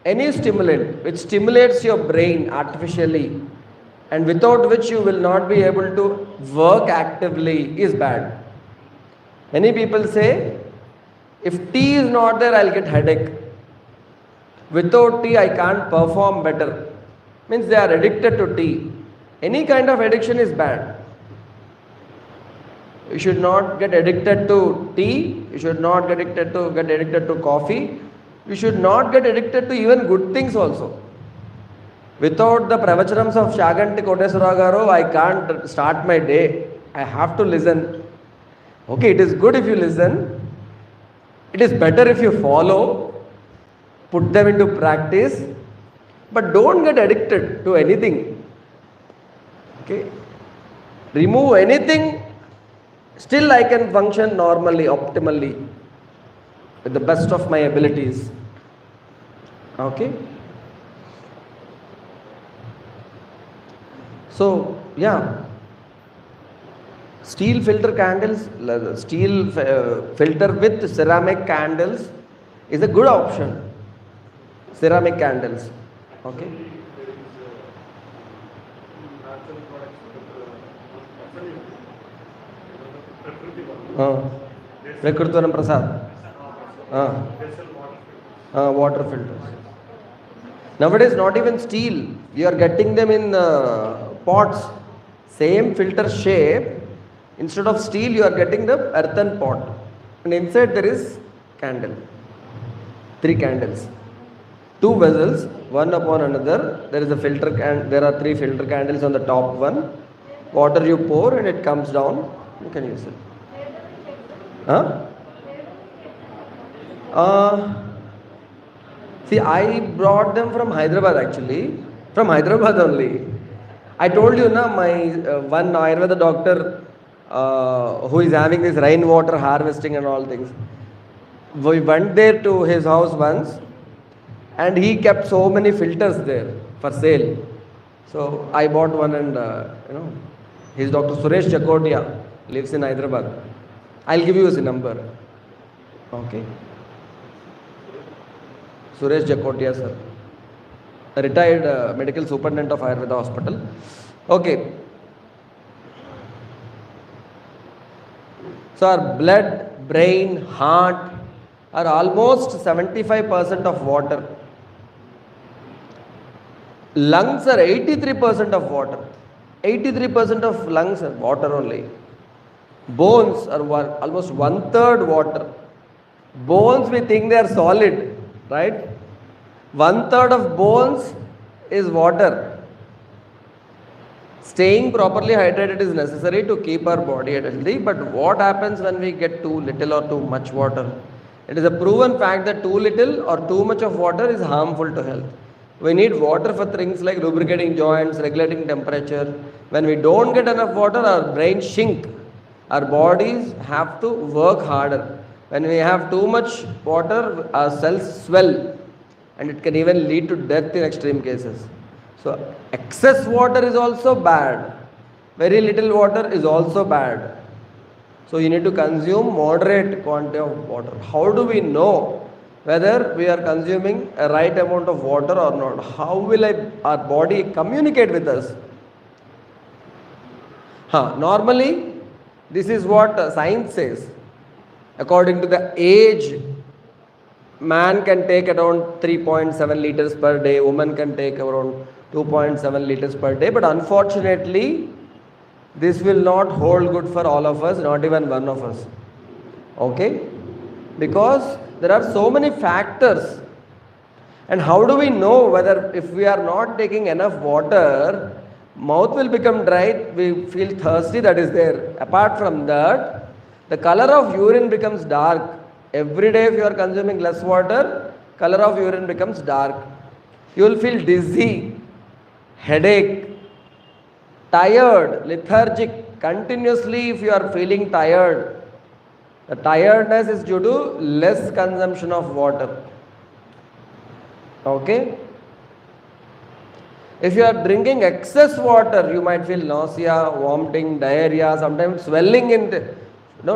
any stimulant which stimulates your brain artificially and without which you will not be able to work actively is bad. Many people say, if tea is not there, I'll get headache. Without tea, I can't perform better. Means they are addicted to tea. Any kind of addiction is bad. You should not get addicted to tea. You should not get addicted to coffee. You should not get addicted to even good things also. Without the pravachanams of Shaganti Koteswara Garu, I can't start my day. I have to listen. Okay, it is good if you listen. It is better if you follow, put them into practice, but don't get addicted to anything. Okay? Remove anything, still I can function normally, optimally, with the best of my abilities. Okay? So, yeah. Steel filter candles, filter with ceramic candles is a good option. Ceramic candles. Okay. Prakrutvanam Prasad. Water filters. Nowadays, not even steel. You are getting them in pots. Same filter shape. Instead of steel, you are getting the earthen pot. And inside there is candle. 3 candles. 2 vessels, one upon another. There is a filter and there are 3 filter candles on the top one. Water you pour and it comes down. You can use it. See, I brought them from Hyderabad actually. From Hyderabad only. I told you, my one Ayurveda doctor who is having this rainwater harvesting and all things. We went there to his house once and he kept so many filters there for sale. So I bought one and his Dr. Suresh Jakotia lives in Hyderabad. I'll give you his number. Okay. Suresh Jakotia, sir. A retired medical superintendent of Ayurveda hospital. Okay. So our blood, brain, heart are almost 75% of water. Lungs are 83% of water. 83% of lungs are water only. Bones are almost 1/3 water. Bones, we think they are solid, right? 1/3 of bones is water. Staying properly hydrated is necessary to keep our body healthy, but what happens when we get too little or too much water? It is a proven fact that too little or too much of water is harmful to health. We need water for things like lubricating joints, regulating temperature. When we don't get enough water, our brain shrink. Our bodies have to work harder. When we have too much water, our cells swell and it can even lead to death in extreme cases. So excess water is also bad. Very little water is also bad. So you need to consume moderate quantity of water. How do we know whether we are consuming a right amount of water or not? How will our body communicate with us? Normally, this is what science says. According to the age, man can take around 3.7 liters per day. Woman can take around 2.7 liters per day. But unfortunately, this will not hold good for all of us, not even one of us. Okay? Because there are so many factors. And how do we know whether if we are not taking enough water, mouth will become dry, we feel thirsty, that is there. Apart from that, the color of urine becomes dark. Every day if you are consuming less water, color of urine becomes dark. You will feel dizzy, headache, tired, lethargic. Continuously if you are feeling tired, the tiredness is due to less consumption of water. Okay? If you are drinking excess water, you might feel nausea, vomiting, diarrhea, sometimes swelling in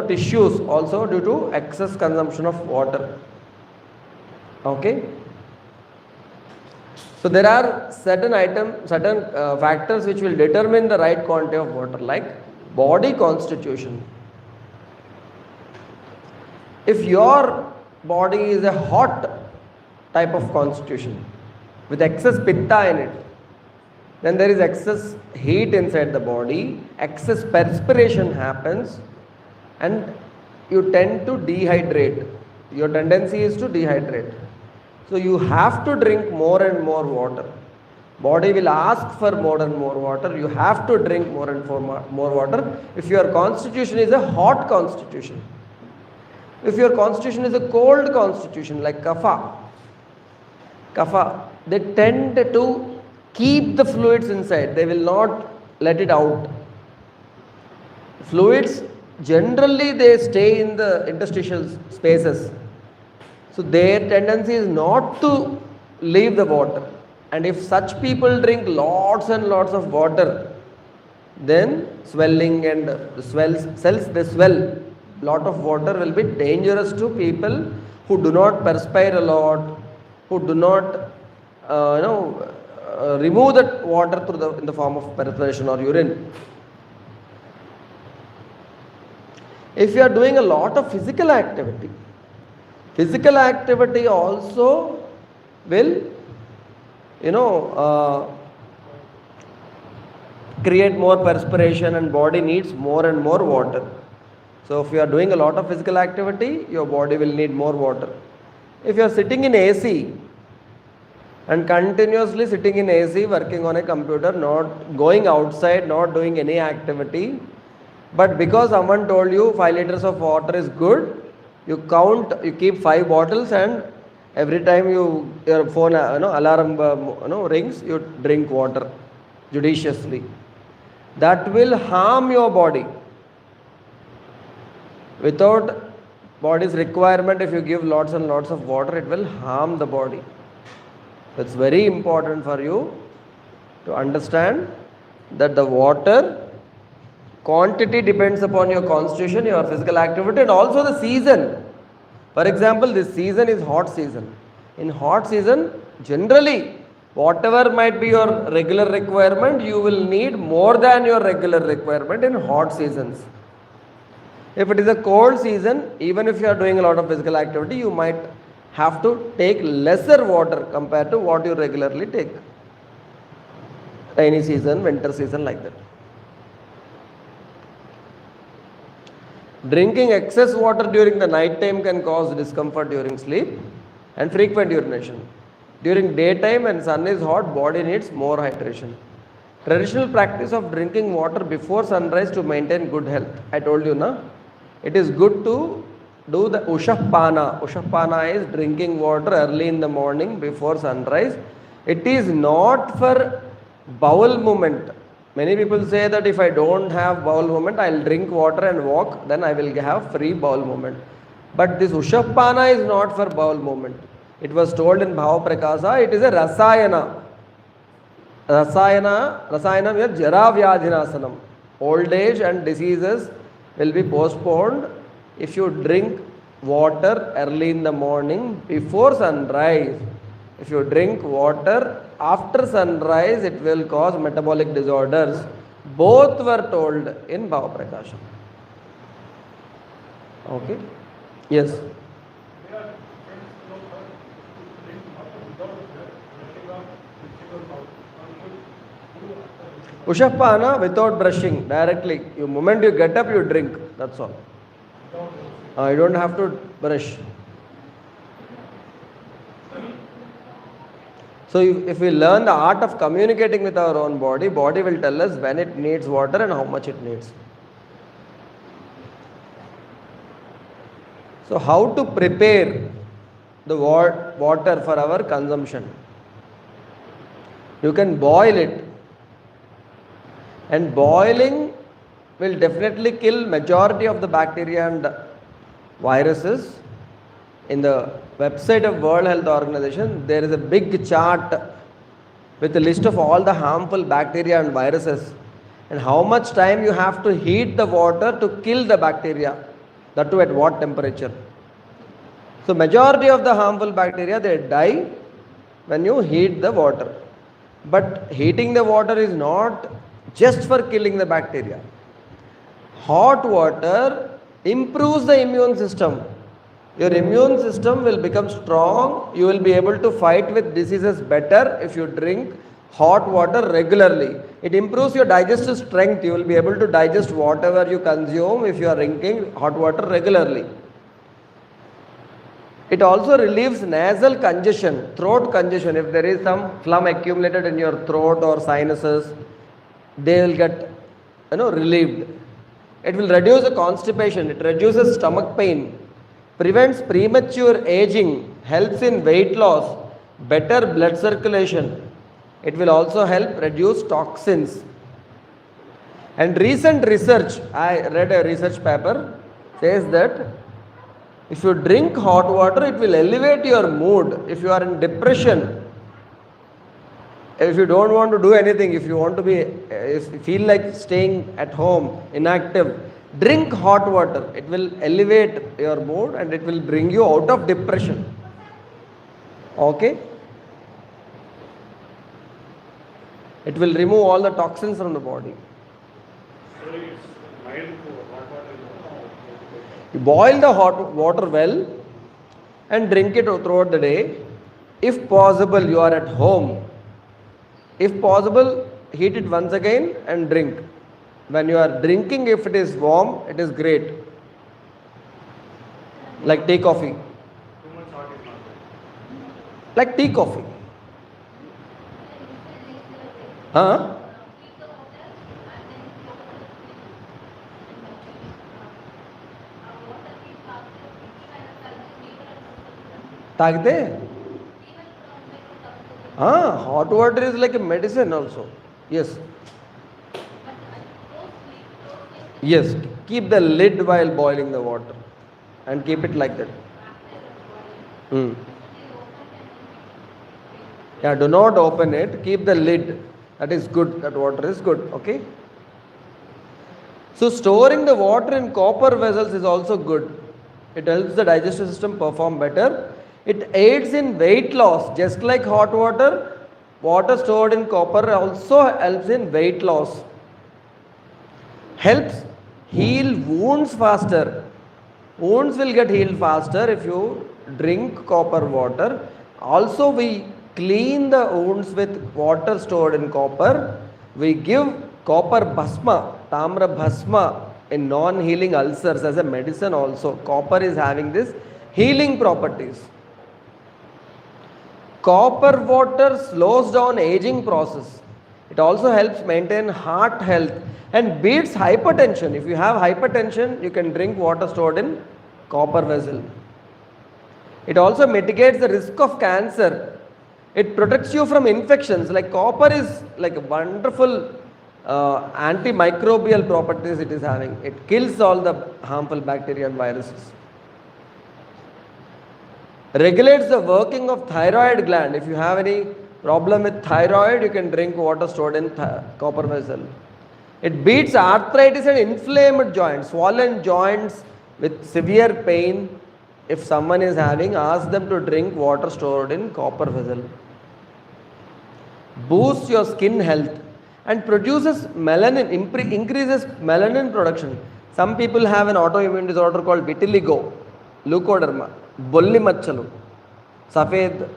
tissues also due to excess consumption of water. Okay? So there are certain factors which will determine the right quantity of water, like body constitution. If your body is a hot type of constitution with excess pitta in it, then there is excess heat inside the body, excess perspiration happens, and you tend to dehydrate. Your tendency is to dehydrate. So you have to drink more and more water. Body will ask for more and more water. You have to drink more and more water if your constitution is a hot constitution. If your constitution is a cold constitution like kapha, they tend to keep the fluids inside. They will not let it out. Fluids generally they stay in the interstitial spaces. So their tendency is not to leave the water. And if such people drink lots and lots of water, then swelling and cells they swell. Lot of water will be dangerous to people who do not perspire a lot, who do not remove that water in the form of perspiration or urine. If you are doing a lot of physical activity also will create more perspiration, and body needs more and more water. So if you are doing a lot of physical activity, your body will need more water. If you are sitting in AC and continuously sitting in AC, working on a computer, not going outside, not doing any activity, but because someone told you 5 liters of water is good, you keep 5 bottles, and every time your phone alarm rings, you drink water judiciously. That will harm your body. Without body's requirement, if you give lots and lots of water, it will harm the body. It's very important for you to understand that the water quantity depends upon your constitution, your physical activity, and also the season. For example, this season is hot season. In hot season, generally, whatever might be your regular requirement, you will need more than your regular requirement in hot seasons. If it is a cold season, even if you are doing a lot of physical activity, you might have to take lesser water compared to what you regularly take. Rainy season, winter season, like that. Drinking excess water during the night time can cause discomfort during sleep and frequent urination. During daytime, when sun is hot, body needs more hydration. Traditional practice of drinking water before sunrise to maintain good health. I told you, na? It is good to do the Ushapana. Ushapana is drinking water early in the morning before sunrise. It is not for bowel movement. Many people say that if I don't have bowel movement, I will drink water and walk, then I will have free bowel movement. But this Ushapana is not for bowel movement. It was told in Bhava Prakasa, it is a Rasayana. Rasayana means Jara Vyadhinasanam. Old age and diseases will be postponed if you drink water early in the morning before sunrise. If you drink water after sunrise, it will cause metabolic disorders. Both were told in Bhava Prakasha. Okay? Yes. Ushapana without brushing, directly. The moment you get up, you drink. That's all. You don't have to brush. So if we learn the art of communicating with our own body, body will tell us when it needs water and how much it needs. So how to prepare the water for our consumption? You can boil it. And boiling will definitely kill majority of the bacteria and viruses. In the website of World Health Organization, there is a big chart with a list of all the harmful bacteria and viruses and how much time you have to heat the water to kill the bacteria, that too at what temperature. So majority of the harmful bacteria, they die when you heat the water. But heating the water is not just for killing the bacteria. Hot water improves the immune system. Your immune system will become strong. You will be able to fight with diseases better if you drink hot water regularly. It improves your digestive strength. You will be able to digest whatever you consume if you are drinking hot water regularly. It also relieves nasal congestion, throat congestion. If there is some phlegm accumulated in your throat or sinuses, they will get relieved. It will reduce the constipation. It reduces stomach pain, prevents premature aging, helps in weight loss, better blood circulation. It will also help reduce toxins. And recent research, I read a research paper, says that if you drink hot water, it will elevate your mood. If you are in depression, if you don't want to do anything, if you want to be, if you feel like staying at home, inactive, drink hot water. It will elevate your mood and it will bring you out of depression. Okay? It will remove all the toxins from the body. You boil the hot water well and drink it throughout the day. If possible, you are at home. If possible, heat it once again and drink. When you are drinking, if it is warm, it is great. Like tea, coffee. Like tea, coffee. Huh? తాగితే hot water is like a medicine also. Yes. Yes, keep the lid while boiling the water and keep it like that. Yeah, do not open it, keep the lid. That is good, that water is good. Okay. So storing the water in copper vessels is also good. It helps the digestive system perform better. It aids in weight loss. Just like hot water, water stored in copper also helps in weight loss. Helps heal wounds faster. Wounds will get healed faster if you drink copper water. Also, we clean the wounds with water stored in copper. We give copper bhasma, tamra bhasma, in non-healing ulcers as a medicine also. Copper is having this healing properties. Copper water slows down aging process. It also helps maintain heart health and beats hypertension. If you have hypertension, you can drink water stored in copper vessel. It also mitigates the risk of cancer. It protects you from infections. Like copper is like a wonderful antimicrobial properties it is having. It kills all the harmful bacteria and viruses. Regulates the working of thyroid gland. If you have any problem with thyroid, you can drink water stored in copper vessel. It beats arthritis and inflamed joints, swollen joints with severe pain. If someone is having, ask them to drink water stored in copper vessel. Boosts your skin health and produces melanin, increases melanin production. Some people have an autoimmune disorder called vitiligo, leukoderma, bolli machchalu, सफ़ेद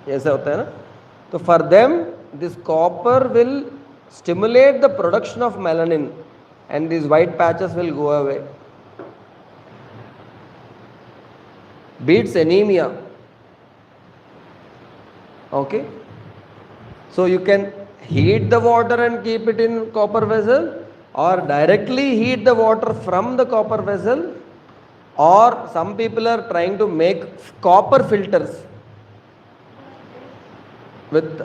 ऐसे होता है ना. So for them, this copper will stimulate the production of melanin and these white patches will go away. Beats anemia. Okay. So you can heat the water and keep it in copper vessel, or directly heat the water from the copper vessel, or some people are trying to make copper filters with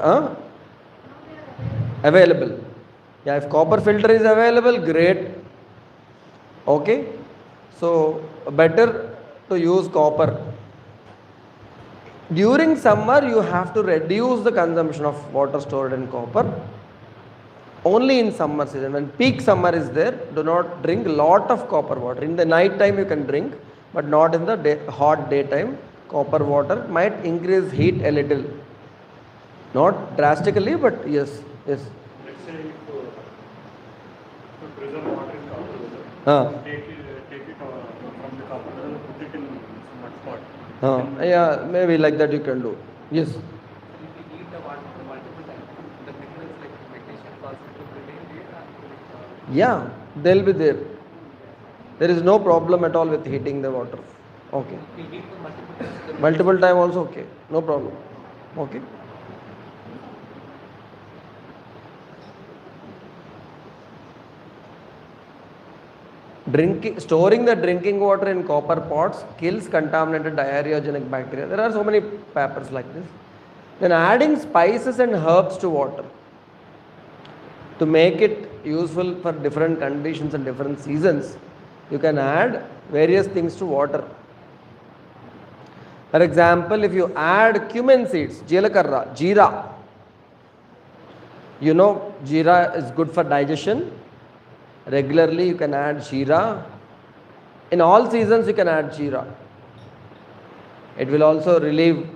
available. Yeah, if copper filter is available, great. Okay. So better to use copper. During summer, you have to reduce the consumption of water stored in copper. Only in summer season, when peak summer is there, do not drink lot of copper water. In the night time you can drink, but not in the hot daytime. Copper water might increase heat a little. Not drastically, but yes, yes. Let's say if to preserve water in copper weather, take it from the copper weather, put it in some mud spot. Yeah, maybe like that you can do. Yes. If we heat the water multiple times, the minerals like magnesium, calcium will remain there. Yeah, they'll be there. There is no problem at all with heating the water. Okay. If we heat for multiple times, the Multiple time also okay. No problem. Okay. Storing the drinking water in copper pots kills contaminated diarrheogenic bacteria. There are so many papers like this. Then adding spices and herbs to water to make it useful for different conditions and different seasons. You can add various things to water. For example, if you add cumin seeds, jeelakarra, jeera, you know jeera is good for digestion. Regularly you can add jeera. In all seasons you can add jeera. It will also relieve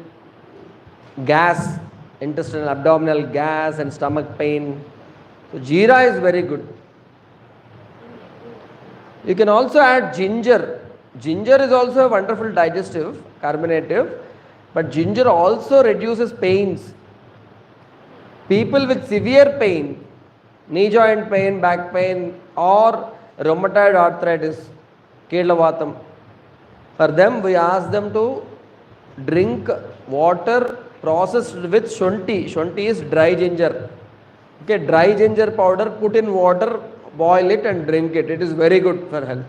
gas, intestinal abdominal gas and stomach pain. So jeera is very good. You can also add ginger. Ginger is also a wonderful digestive, carbonative, but ginger also reduces pains. People with severe pain, knee joint pain, back pain, or rheumatoid arthritis, Kedlavatam, for them we ask them to drink water processed with shunti. Shunti is dry ginger. Okay, dry ginger powder, put in water, boil it and drink it. It is very good for health.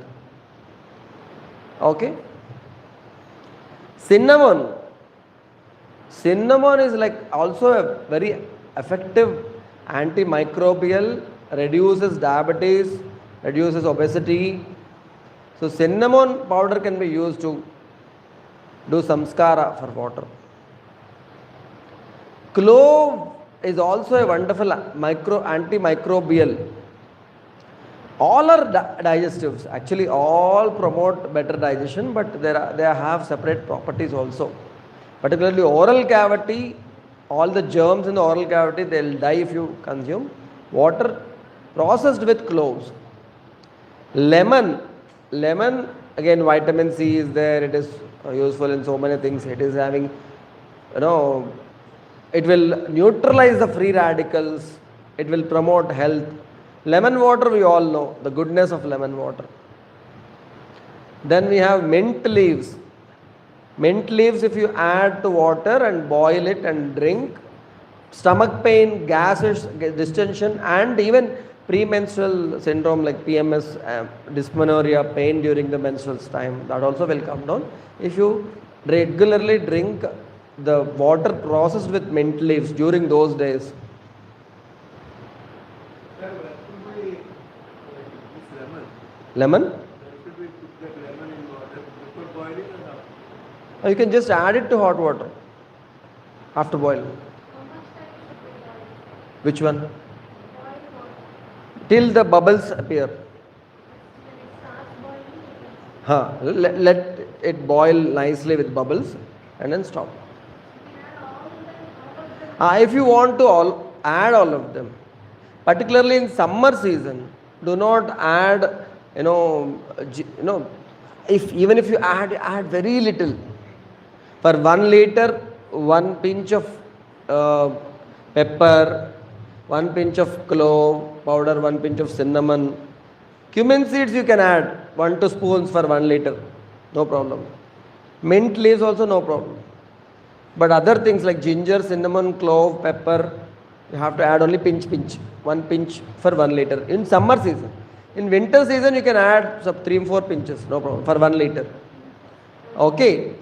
Okay. Cinnamon. Cinnamon is like also a very effective antimicrobial, reduces diabetes, reduces obesity. So cinnamon powder can be used to do samskara for water. Clove is also a wonderful antimicrobial. All are digestives. Actually, all promote better digestion, but they have separate properties also. Particularly oral cavity, all the germs in the oral cavity, they will die if you consume. Water processed with cloves. Lemon, again vitamin C is there. It is useful in so many things. It is having, it will neutralize the free radicals. It will promote health. Lemon water, we all know the goodness of lemon water. Then we have mint leaves. Mint leaves, if you add to water and boil it and drink, stomach pain, gases, distension, and even premenstrual syndrome like PMS, dysmenorrhea, pain during the menstrual time, that also will come down if you regularly drink the water processed with mint leaves during those days. Lemon? You can just add it to hot water after boiling. Which one? Till the bubbles appear. Let it boil nicely with bubbles and then stop. If you want to add all of them, particularly in summer season, do not add, even if you add very little. For 1 liter, 1 pinch of pepper, 1 pinch of clove powder, 1 pinch of cinnamon. Cumin seeds you can add 1-2 spoons for 1 liter, no problem. Mint leaves also no problem. But other things like ginger, cinnamon, clove, pepper, you have to add only pinch, 1 pinch for 1 liter in summer season. In winter season you can add 3-4 pinches, no problem, for 1 liter. Okay.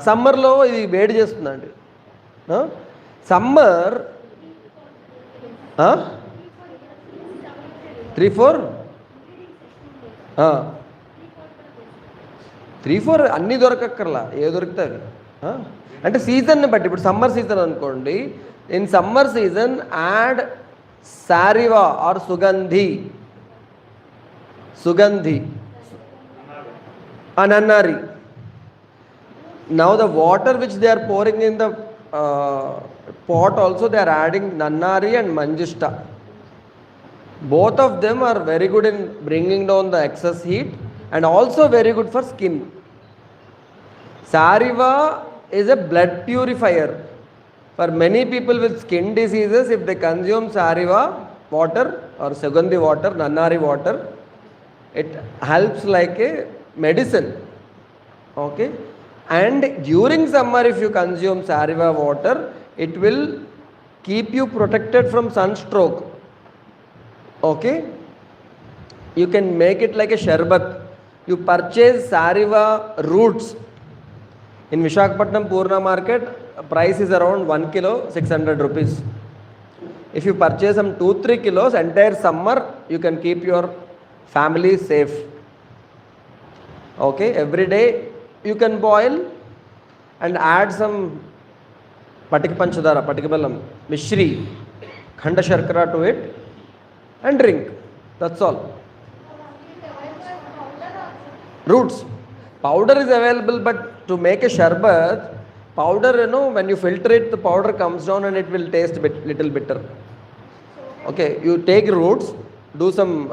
సమ్మర్లో ఇది వేడి చేస్తుందండి. Summer 3-4 3-4 అన్నీ దొరకక్కర్లా, ఏ దొరుకుతాయి అంటే సీజన్ని బట్టి. ఇప్పుడు సమ్మర్ సీజన్ అనుకోండి, in summer season add sariva or sugandhi nannari. Now the water which they are pouring in the pot also, they are adding Nannari and Manjishta. Both of them are very good in bringing down the excess heat and also very good for skin. Sariva is a blood purifier. For many people with skin diseases, if they consume Sariva water or Sugandhi water, Nannari water, it helps like a medicine. Okay. And during summer, if you consume Sariva water, it will keep you protected from sunstroke. Okay. You can make it like a sharbat. You purchase Sariva roots. In Visakhapatnam Purna market, price is around 1 kilo, 600 rupees. If you purchase some 2-3 kilos, entire summer, you can keep your family safe. Okay. Every day, you can boil and add some patik panchadara, patikabalam, mishri, khanda sharkara to it and drink. That's all. Roots. Powder is available, but to make a sharbat, powder, when you filter it, the powder comes down and it will taste little bitter. Okay, you take roots, do some,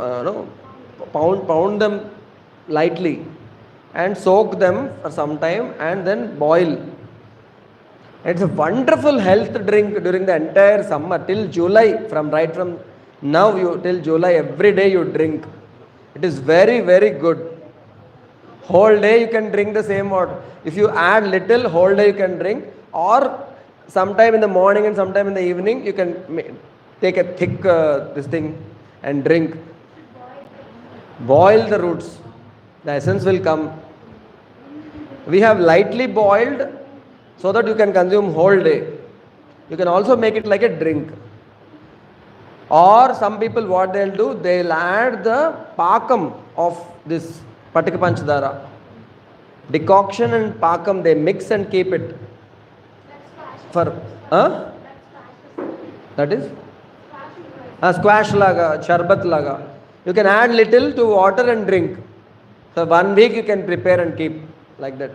pound them lightly and soak them for some time and then boil. It's a wonderful health drink during the entire summer till July. Right from now till July, every day you drink. It is very, very good. Whole day you can drink the same water. If you add little, whole day you can drink, or sometime in the morning and sometime in the evening you can take a thick this thing and drink. Boil the roots. The essence will come. We have lightly boiled so that you can consume whole day. You can also make it like a drink. Or some people, what they'll do, they'll add the pakam of this patika panchadara. Decoction and pakam, they mix and keep it. For, that is? Squash laga, charbat laga. You can add little to water and drink. So 1 week you can prepare and keep like that.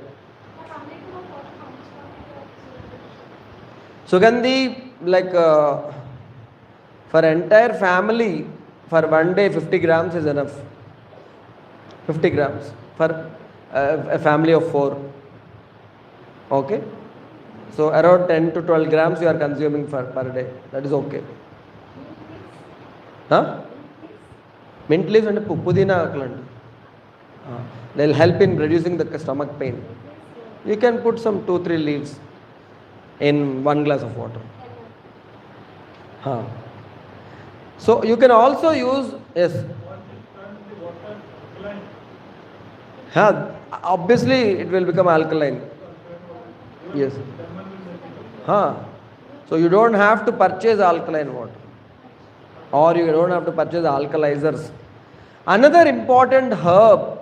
Sugandhi, like for entire family, for 1 day 50 grams is enough. 50 grams for a family of 4. Okay. So around 10 to 12 grams you are consuming per day. That is okay. Mint leaves and pudina plant. They'll help in reducing the stomach pain. You can put some 2-3 leaves in 1 glass of water. So you can also use, yes. Obviously it will become alkaline. Yes. So you don't have to purchase alkaline water, or you don't have to purchase alkalizers. Another important herb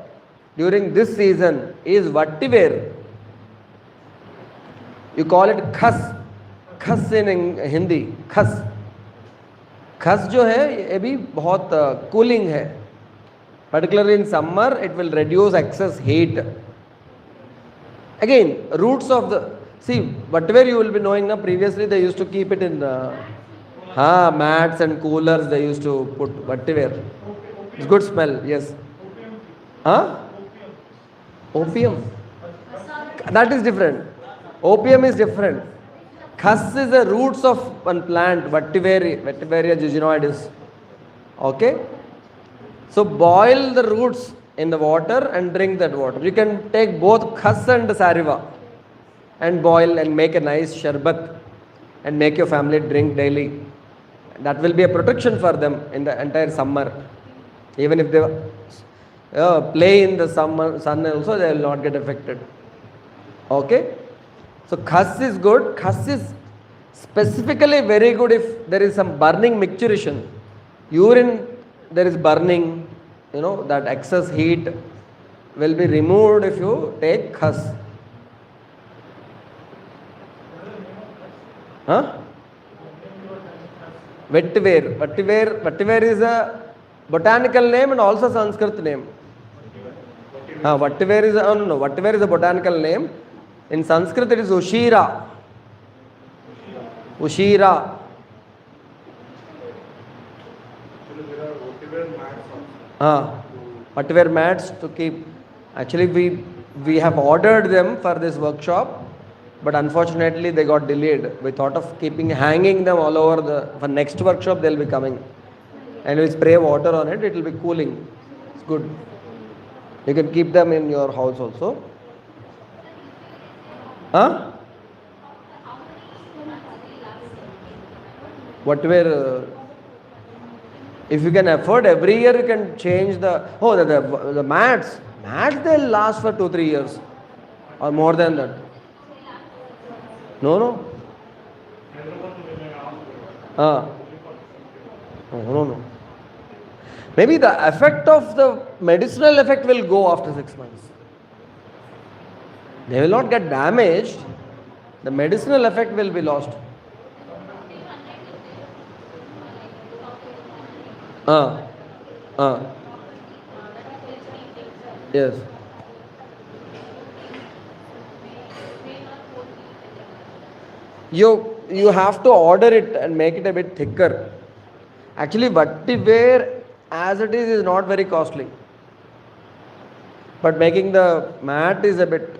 during this season is vativer. You call it khas. Khas in Hindi. Khas. Khas जो है ये भी बहुत cooling है. Particularly in summer, it will reduce excess heat. Again, roots of the, see, whatever you will be knowing now, previously they used to keep it in mats and coolers, they used to put vetiver. It's good smell, yes. Opium. That is different. Opium is different. Khas is the roots of one plant, Vetiveria jejunioides. Okay? So boil the roots in the water and drink that water. You can take both khas and sariva and boil and make a nice sharbat and make your family drink daily. That will be a protection for them in the entire summer. Even if they play in the summer sun also, they will not get affected. Okay? So khas is good. Khas is specifically very good if there is some burning micturition. Urine, there is burning, that excess heat will be removed if you take khas. Vetiver. Vetiver is a botanical name and also Sanskrit name. Vetiver is a botanical name. In Sanskrit, it is Ushira. Ushira. Actually, there are vertical mats also. Patiware mats to keep. Actually, we have ordered them for this workshop, but unfortunately they got delayed. We thought of hanging them all over for next workshop they'll be coming. And we spray water on it, it will be cooling. It's good. You can keep them in your house also. Huh? Whatever, if you can afford, every year you can change the mats. Mats, they'll last for 2-3 years or more than that. No. No. Maybe the effect of the medicinal effect will go after 6 months. They will not get damaged. The medicinal effect will be lost. Yes. You have to order it and make it a bit thicker. Actually, vetiver as it is not very costly. But making the mat is a bit,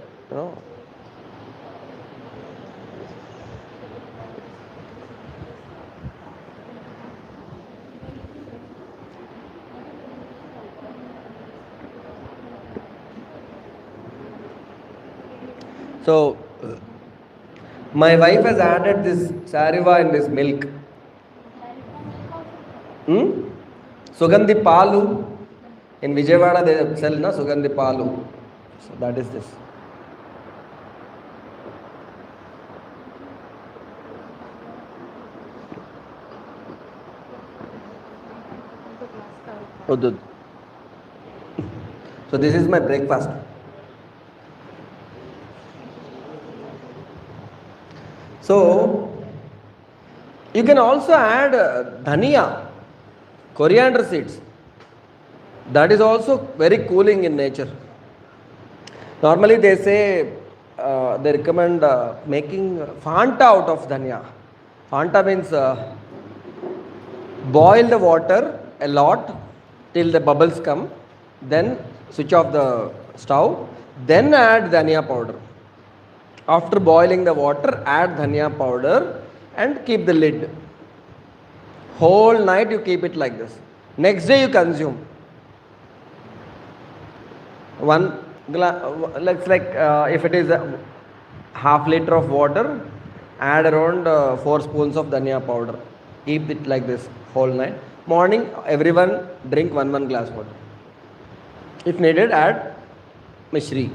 So, my wife has added this sariva in this milk. Sugandhi Palu. In Vijayawada they sell Sugandhi Palu. So that is this. So this is my breakfast. So you can also add dhania, coriander seeds. That is also very cooling in nature. Normally they say, they recommend making Fanta out of dhania. Fanta means boil the water a lot till the bubbles come, then switch off the stove, then add dhania powder. After boiling the water, add dhania powder and keep the lid. Whole night you keep it like this. Next day you consume. One glass, let's if it is a half liter of water, add around 4 spoons of dhania powder. Keep it like this whole night. Morning, everyone drink 1 glass water. If needed, add mishri.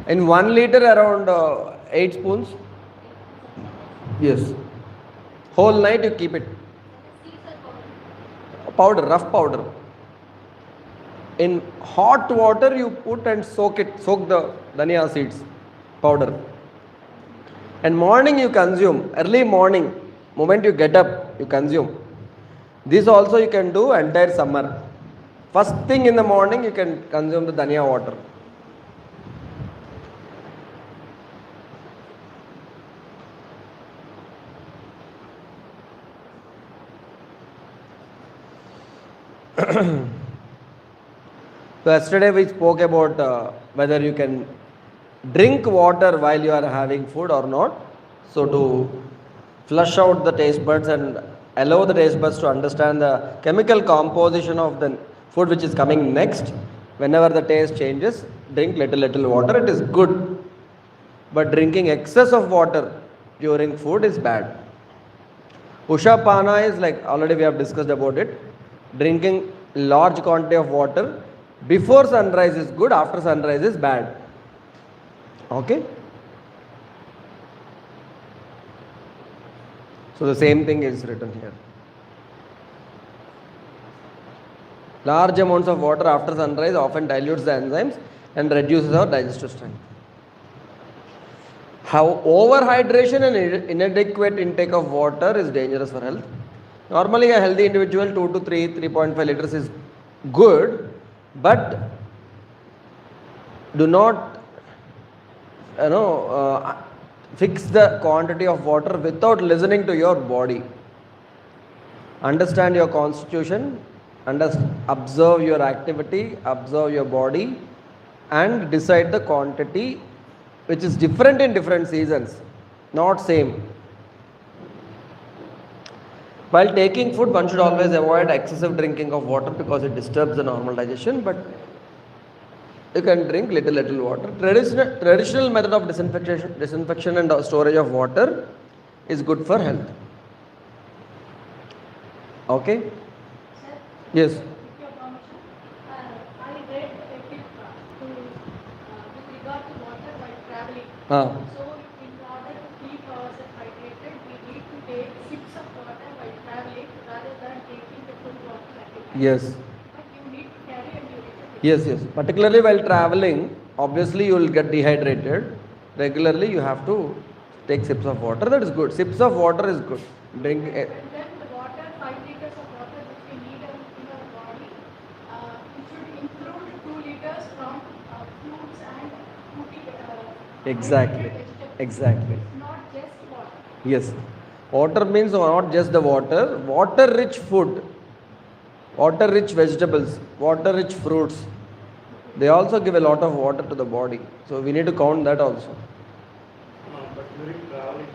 In 1 liter, around 8 spoons. Yes. Whole night you keep it. Powder, rough powder. In hot water you put and soak the dhania seeds powder. And morning you consume, early morning, moment you get up, you consume. This also you can do entire summer. First thing in the morning you can consume the dhania water. So yesterday we spoke about whether you can drink water while you are having food or not. So to flush out the taste buds and allow the taste buds to understand the chemical composition of the food which is coming next, whenever the taste changes, drink little water. It is good. But drinking excess of water during food is bad. Usha Pana is already we have discussed about it. Drinking large quantity of water before sunrise is good, after sunrise is bad. Okay? So the same thing is written here. Large amounts of water after sunrise often dilutes the enzymes and reduces our digestive strength. How overhydration and inadequate intake of water is dangerous for health. Normally a healthy individual 3.5 liters is good, but Do not, you know, fix the quantity of water without listening to your body. Understand your constitution, observe your activity, observe your body, and decide the quantity, which is different in different seasons, not same. While taking food, one should always avoid excessive drinking of water because it disturbs the normal digestion, but you can drink little water. Traditional method of disinfection and storage of water is good for health. Okay? Sir, Yes. with your permission, I read a tip with regard to water while traveling. Ah. So, in order to keep ourselves hydrated, we need to take sips of water while traveling rather than taking the full water at a time. Yes. But you need to carry and you need to Yes, yes. Particularly while traveling, obviously you will get dehydrated. Regularly you have to take sips of water. That is good. Sips of water is good. Drink. And then the water, 5 liters of water which we need in our body, it should include 2 liters from fruits and fruity Exactly. vegetables. Exactly. It's not just water. Yes. Water means not just the water. Water-rich food, water-rich vegetables, water-rich fruits. They also give a lot of water to the body. So we need to count that also. But during traveling,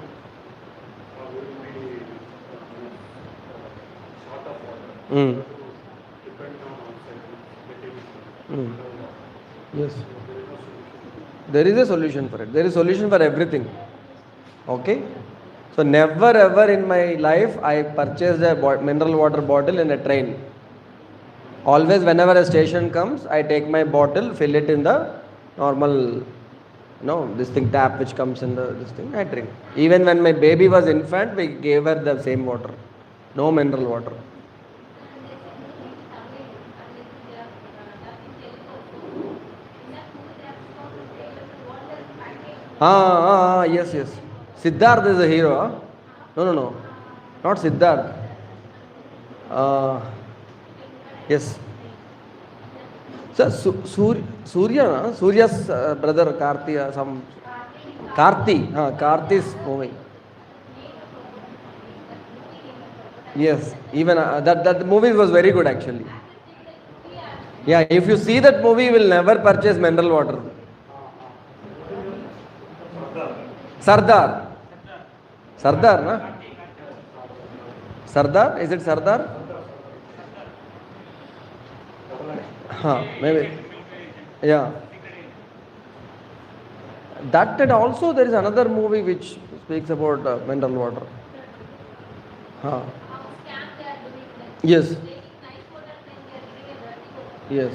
we will be short of water. Mm. We have to depend on outside, getting Mm. Yes. there is no solution. There is a solution for it. There is a solution for everything. Okay? So never ever in my life I purchased a mineral water bottle in a train. Always whenever a station comes, I take my bottle, fill it in the normal, this thing tap which comes in this thing, I drink. Even when my baby was infant, we gave her the same water. No mineral water. Yes, yes. Siddharth is a hero. Huh? No. Not Siddharth. Yes. So, Surya's brother Karthi, some Karthi's movie. Yes, even that movie was very good actually. Yeah, if you see that movie, you will never purchase mineral water. Sardar, na? Sardar, is it Sardar? Maybe. Yeah. That and also there is another movie which speaks about mineral water. Yes. Yes.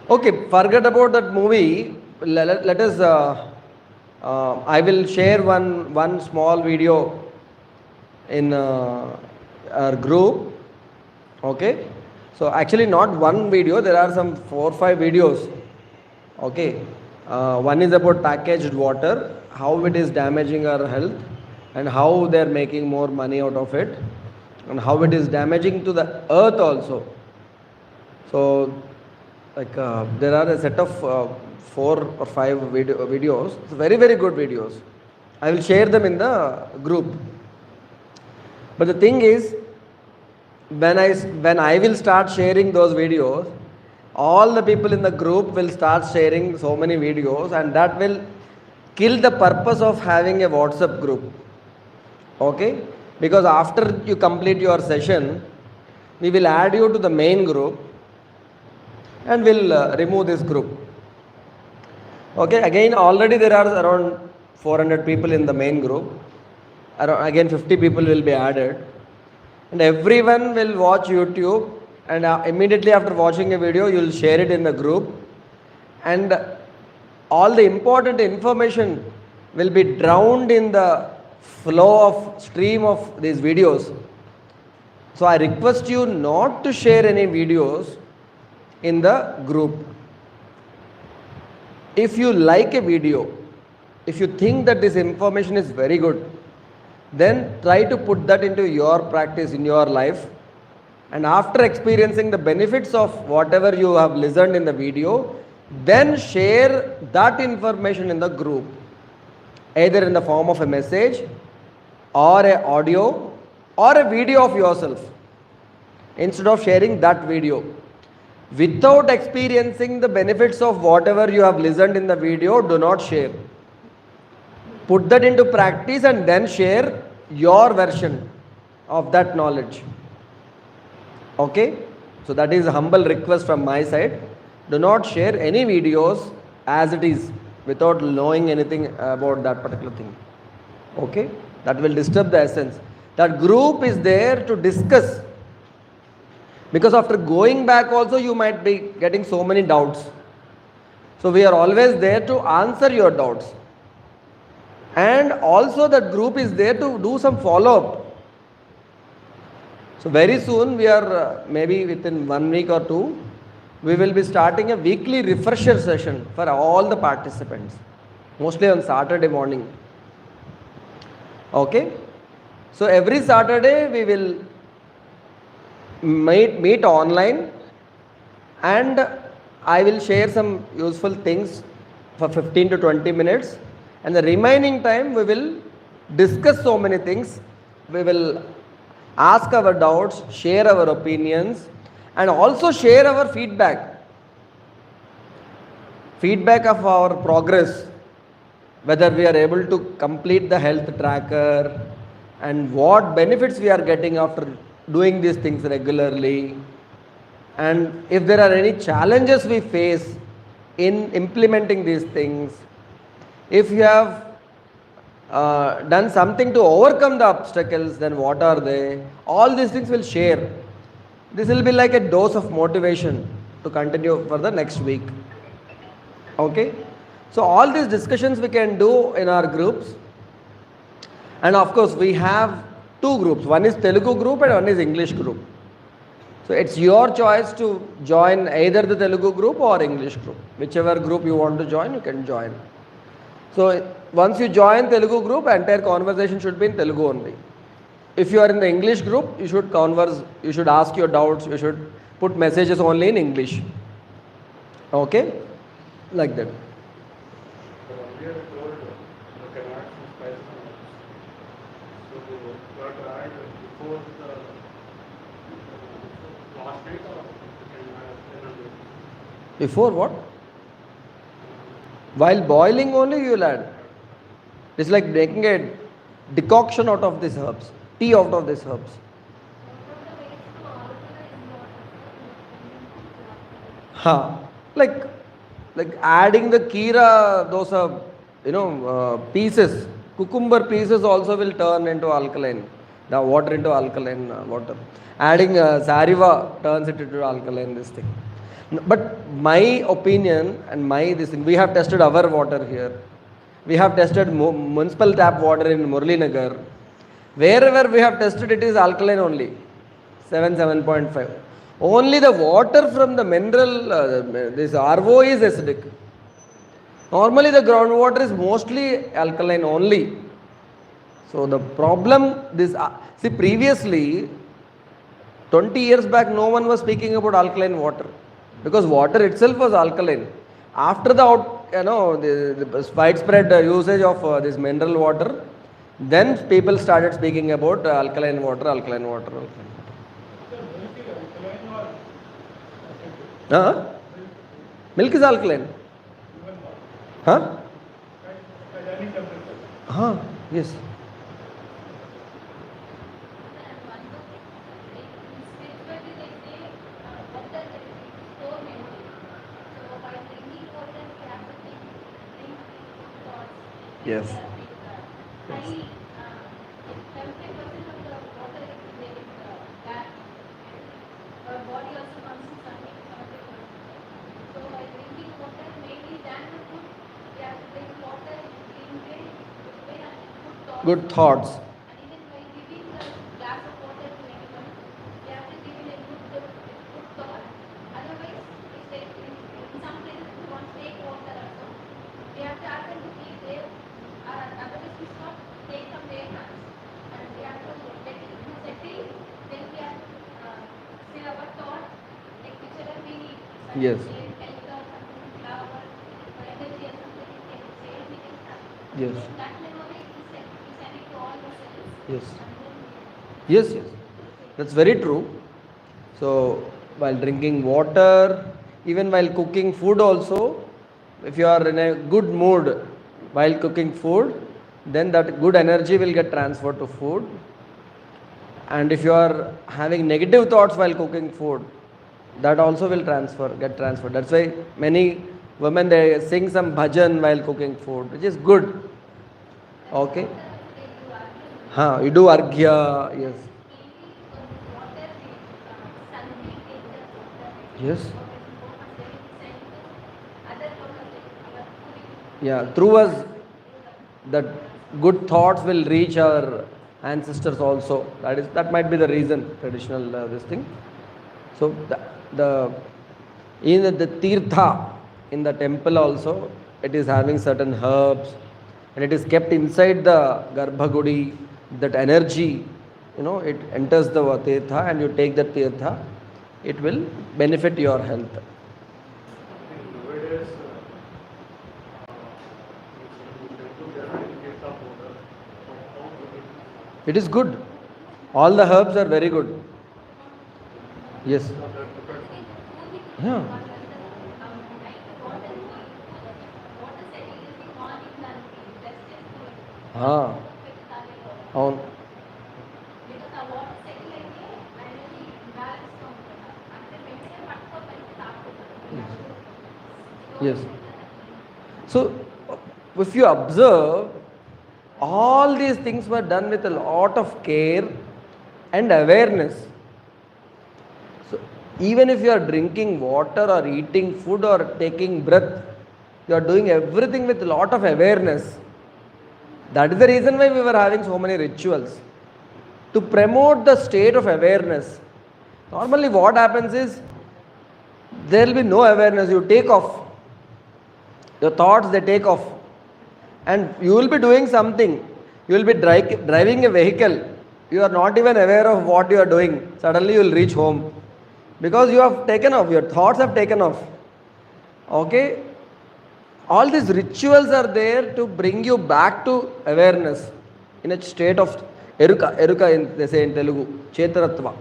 Okay, forget about that movie. Let us. I will share one small video in our group. Okay. So actually not one video. There are some 4 or 5 videos. Okay. One is about packaged water, how it is damaging our health, and how they are making more money out of it, and how it is damaging to the earth also. So, like there are a set of 4 or 5 videos. It's very good videos. I will share them in the group. But the thing is, when I will start sharing those videos, all the people in the group will start sharing so many videos, and that will kill the purpose of having a WhatsApp group. Okay? Because after you complete your session, we will add you to the main group and we'll remove this group. Okay, again already there are around 400 people in the main group. Again 50 people will be added, and everyone will watch YouTube, and immediately after watching a video you will share it in the group, and all the important information will be drowned in the flow of stream of these videos. So I request you not to share any videos in the group. If you like a video, if you think that this information is very good, then try to put that into your practice in your life, and after experiencing the benefits of whatever you have listened in the video, then share that information in the group, either in the form of a message or a audio or a video of yourself. Instead of sharing that video without experiencing the benefits of whatever you have listened in the video, do not share. Put that into practice and then share your version of that knowledge. Okay? So that is a humble request from my side. Do not share any videos as it is without knowing anything about that particular thing. Okay? That will disturb the essence. That group is there to discuss. Because after going back also you might be getting so many doubts. So we are always there to answer your doubts. And also that group is there to do some follow-up. So very soon we are maybe within 1 week or 2, we will be starting a weekly refresher session for all the participants. Mostly on Saturday morning. Okay? So every Saturday we will meet online, and I will share some useful things for 15 to 20 minutes, and the remaining time we will discuss so many things. We will ask our doubts, share our opinions, and also share our feedback of our progress, whether we are able to complete the health tracker and what benefits we are getting after doing these things regularly, and if there are any challenges we face in implementing these things, if you have done something to overcome the obstacles, then what are they? All these things we'll share. This will be like a dose of motivation to continue for the next week. Okay? So all these discussions we can do in our groups. And of course we have 2 groups. One is Telugu group and one is English group. So it's your choice to join either the Telugu group or English group. Whichever group you want to join, you can join. So once you join Telugu group, entire conversation should be in Telugu only. If you are in the English group, you should converse, you should ask your doubts, you should put messages only in English. Okay? Like that. Earlier you told you can add some spices. So you have to add before the last week, or you can add another. Before what? While boiling only you will add. It's like making a decoction out of these herbs, tea out of these herbs. Like adding the kira, those are, pieces, cucumber pieces also will turn into alkaline, the water into alkaline water. Adding sariva turns it into alkaline, this thing. But my opinion and this thing, we have tested our water here. We have tested municipal tap water in Muralinagar. Wherever we have tested, it is alkaline only, 7.5. Only the water from the mineral, this RO is acidic. Normally the groundwater is mostly alkaline only. So the problem, see previously, 20 years back, no one was speaking about alkaline water, because water itself was alkaline. After the widespread usage of this mineral water, then people started speaking about alkaline water. Milk is alkaline. Yes. Yes. Good thoughts. And even by giving a glass of water to anyone, they have to give it a good thought. Otherwise, if they, in some places we want to take water also, we have to ask them to keep there. Otherwise, we should not take from their hands. And we have to get it to settle, then we have to still our thought, like whichever we need. Yes. Health or something, Yes. So that level we send it to all the cells. Yes. And then Yes, yes. That's very true. So while drinking water, even while cooking food also, if you are in a good mood while cooking food, then that good energy will get transferred to food. And if you are having negative thoughts while cooking food, that also will get transferred. That's why many women they sing some bhajan while cooking food, which is good. Okay. You do arghya, yes. Yes. Yeah, through us, that good thoughts will reach our ancestors also. That might be the reason, traditional this thing. So the in the tirtha in the temple also, it is having certain herbs, and it is kept inside the garbhagudi. That energy, it enters the tirtha, and you take the tirtha, it will benefit your health. Nowadays, they are having gift of water. How good it is. It is good. All the herbs are very good. Yes. Yeah. అవును. Yes. So, if you observe, all these things were done with a lot of care and awareness. So, even if you are drinking water or eating food or taking breath, you are doing everything with a lot of awareness. That is the reason why we were having so many rituals to promote the state of awareness. Normally, what happens is there will be no awareness, you take off. Your thoughts they take off, and you will be doing something. You will be driving a vehicle. You are not even aware of what you are doing. Suddenly you will reach home because you have taken off. Your thoughts have taken off. Okay, all these rituals are there to bring you back to awareness in a state of eruka in, they say in Telugu, chetaratva.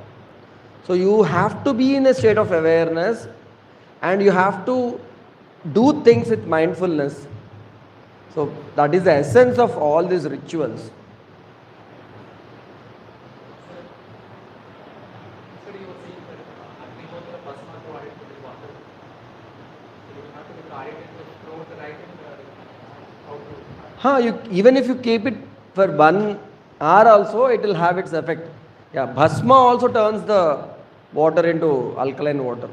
So you have to be in a state of awareness, and you have to do things with mindfulness. So that is the essence of all these rituals. So you were saying that Agnihotra Bhasma provided to the water. So you have to guide it through the right and how to. Even if you keep it for 1 hour also, it will have its effect. Yeah, bhasma also turns the water into alkaline water.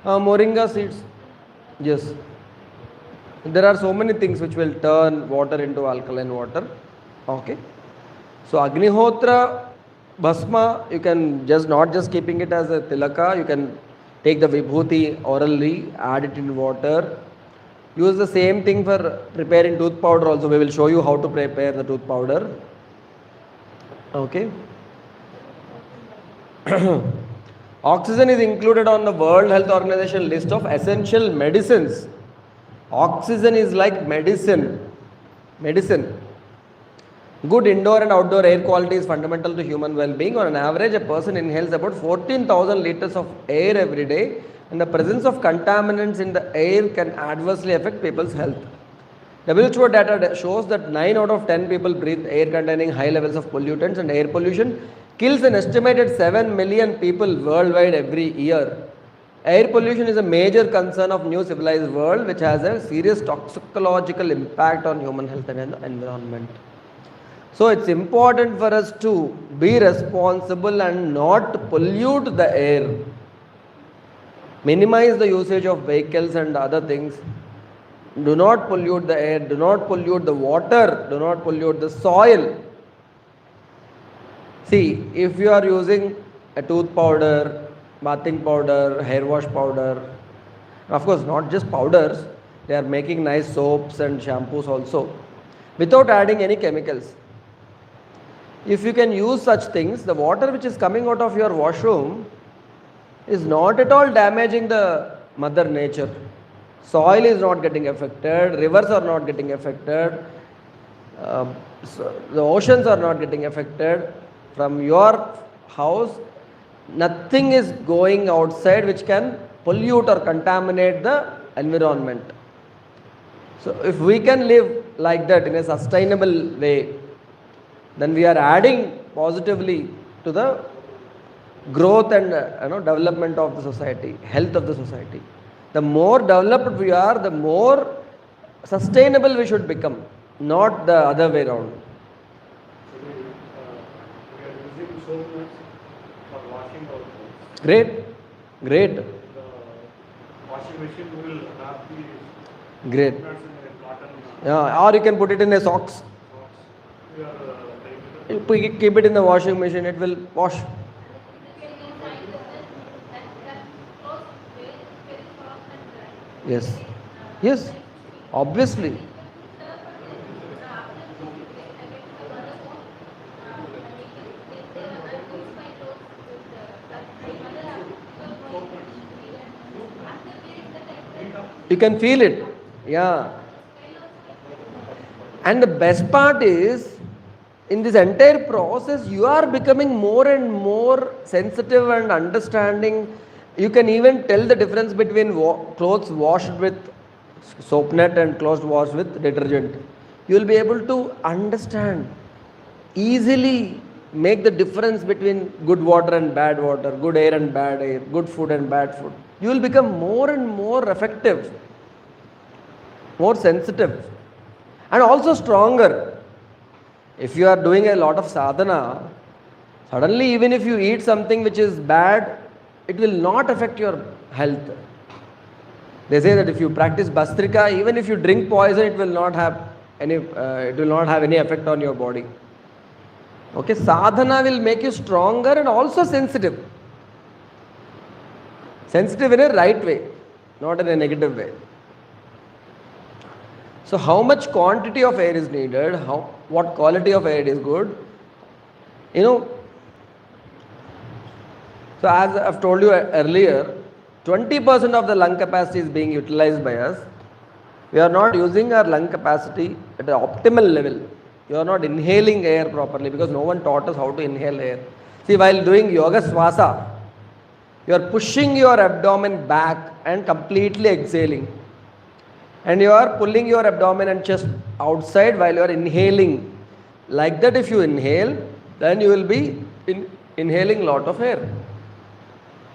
Moringa seeds. Yes. There are so many things which will turn water into alkaline water. Okay. So Agnihotra Bhasma, you can not just keeping it as a tilaka, you can take the vibhuti orally, add it in water. Use the same thing for preparing tooth powder also. We will show you how to prepare the tooth powder. Okay. Oxygen is included on the World Health Organization list of essential medicines. Oxygen is like medicine. Good indoor and outdoor air quality is fundamental to human well-being. On an average, a person inhales about 14,000 liters of air every day, and the presence of contaminants in the air can adversely affect people's health. WHO data shows that 9 out of 10 people breathe air containing high levels of pollutants, and air pollution kills an estimated 7 million people worldwide every year. Air pollution is a major concern of new civilized world, which has a serious toxicological impact on human health and environment. So it's important for us to be responsible and not pollute the air. Minimize the usage of vehicles and other things. Do not pollute the air, do not pollute the water, do not pollute the soil. See, if you are using a tooth powder, bathing powder, hair wash powder, of course not just powders, they are making nice soaps and shampoos also, without adding any chemicals. If you can use such things, the water which is coming out of your washroom is not at all damaging the mother nature. soil is not getting affected, rivers are not getting affected, so the oceans are not getting affected. From your house, nothing is going outside which can pollute or contaminate the environment. So if we can live like that in a sustainable way, then we are adding positively to the growth and development of the society, health of the society. The more developed we are, the more sustainable we should become, not the other way around. We are using so much for washing our clothes. Great, great, The washing machine will wrap the great. nuts in a cotton Yeah, or you can put it in a socks. socks. We are You keep it in the washing machine, it will wash. Yes, yes, obviously. You can feel it. Yeah. And the best part is, in this entire process, you are becoming more and more sensitive and understanding. You can even tell the difference between clothes washed with soap net and clothes washed with detergent. You will be able to understand, easily make the difference between good water and bad water, good air and bad air, good food and bad food. You will become more and more effective, more sensitive, and also stronger. If you are doing a lot of sadhana, suddenly even if you eat something which is bad, it will not affect your health. They say that if you practice Bastrika, even if you drink poison, it will not have any effect on your body. Okay, sadhana will make you stronger and also sensitive. Sensitive in a right way, not in a negative way. So how much quantity of air is needed, what quality of air is good, so as I've told you earlier, 20% of the lung capacity is being utilized by us. We are not using our lung capacity at an optimal level. You are not inhaling air properly because no one taught us how to inhale air. See, while doing yoga swasa, you are pushing your abdomen back and completely exhaling. And you are pulling your abdomen and chest outside while you are inhaling. Like that, if you inhale, then you will be inhaling lot of air.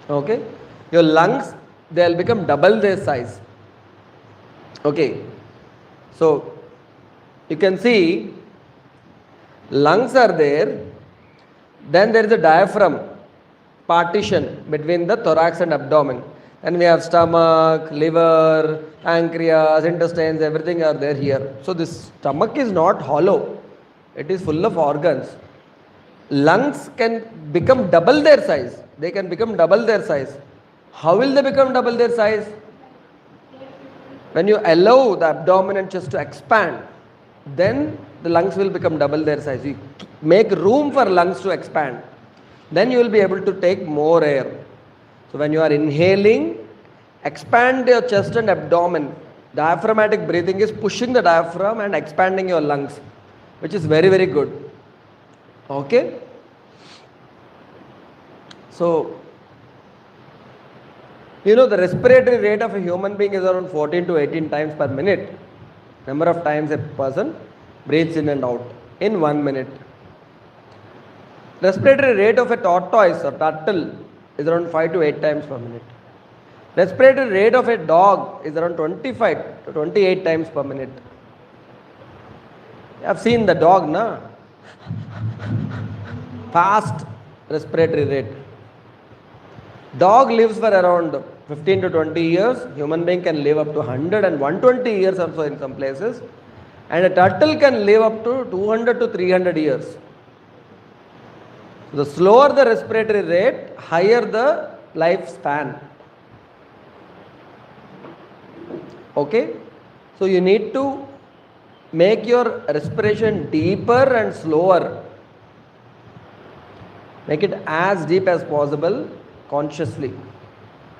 Okay? Your lungs, they will become double their size. Okay? So, you can see, lungs are there, then there is a diaphragm partition between the thorax and abdomen. And we have stomach, liver, pancreas, intestines, everything are there here. So this stomach is not hollow. It is full of organs. Lungs can become double their size. They can become double their size. How will they become double their size? When you allow the abdomen and chest to expand, then the lungs will become double their size. You make room for lungs to expand. Then you will be able to take more air. So when you are inhaling, expand your chest and abdomen. Diaphragmatic breathing is pushing the diaphragm and expanding your lungs, which is very, very good. Okay? So, the respiratory rate of a human being is around 14 to 18 times per minute. Number of times a person breathes in and out in 1 minute. Respiratory rate of a tortoise or turtle is around 5 to 8 times per minute. Respiratory rate of a dog is around 25 to 28 times per minute. You have seen the dog, na? Fast respiratory rate. Dog lives for around 15 to 20 years. Human being can live up to 100 and 120 years also in some places. And a turtle can live up to 200 to 300 years. The slower the respiratory rate, higher the lifespan. Okay? So you need to make your respiration deeper and slower. Make it as deep as possible consciously.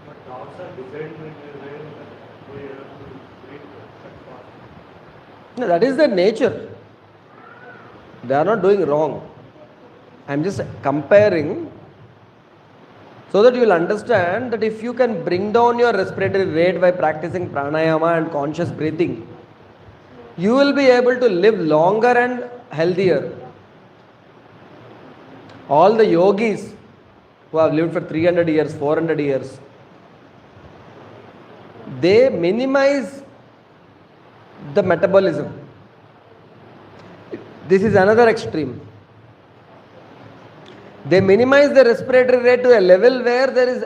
But dogs are designed in a way that we have to No, that is their nature. They are not doing wrong. I am just comparing so that you will understand that if you can bring down your respiratory rate by practicing pranayama and conscious breathing, you will be able to live longer and healthier. All the yogis who have lived for 300 years, 400 years, they minimize the metabolism. This is another extreme. They minimize the respiratory rate to a level where there is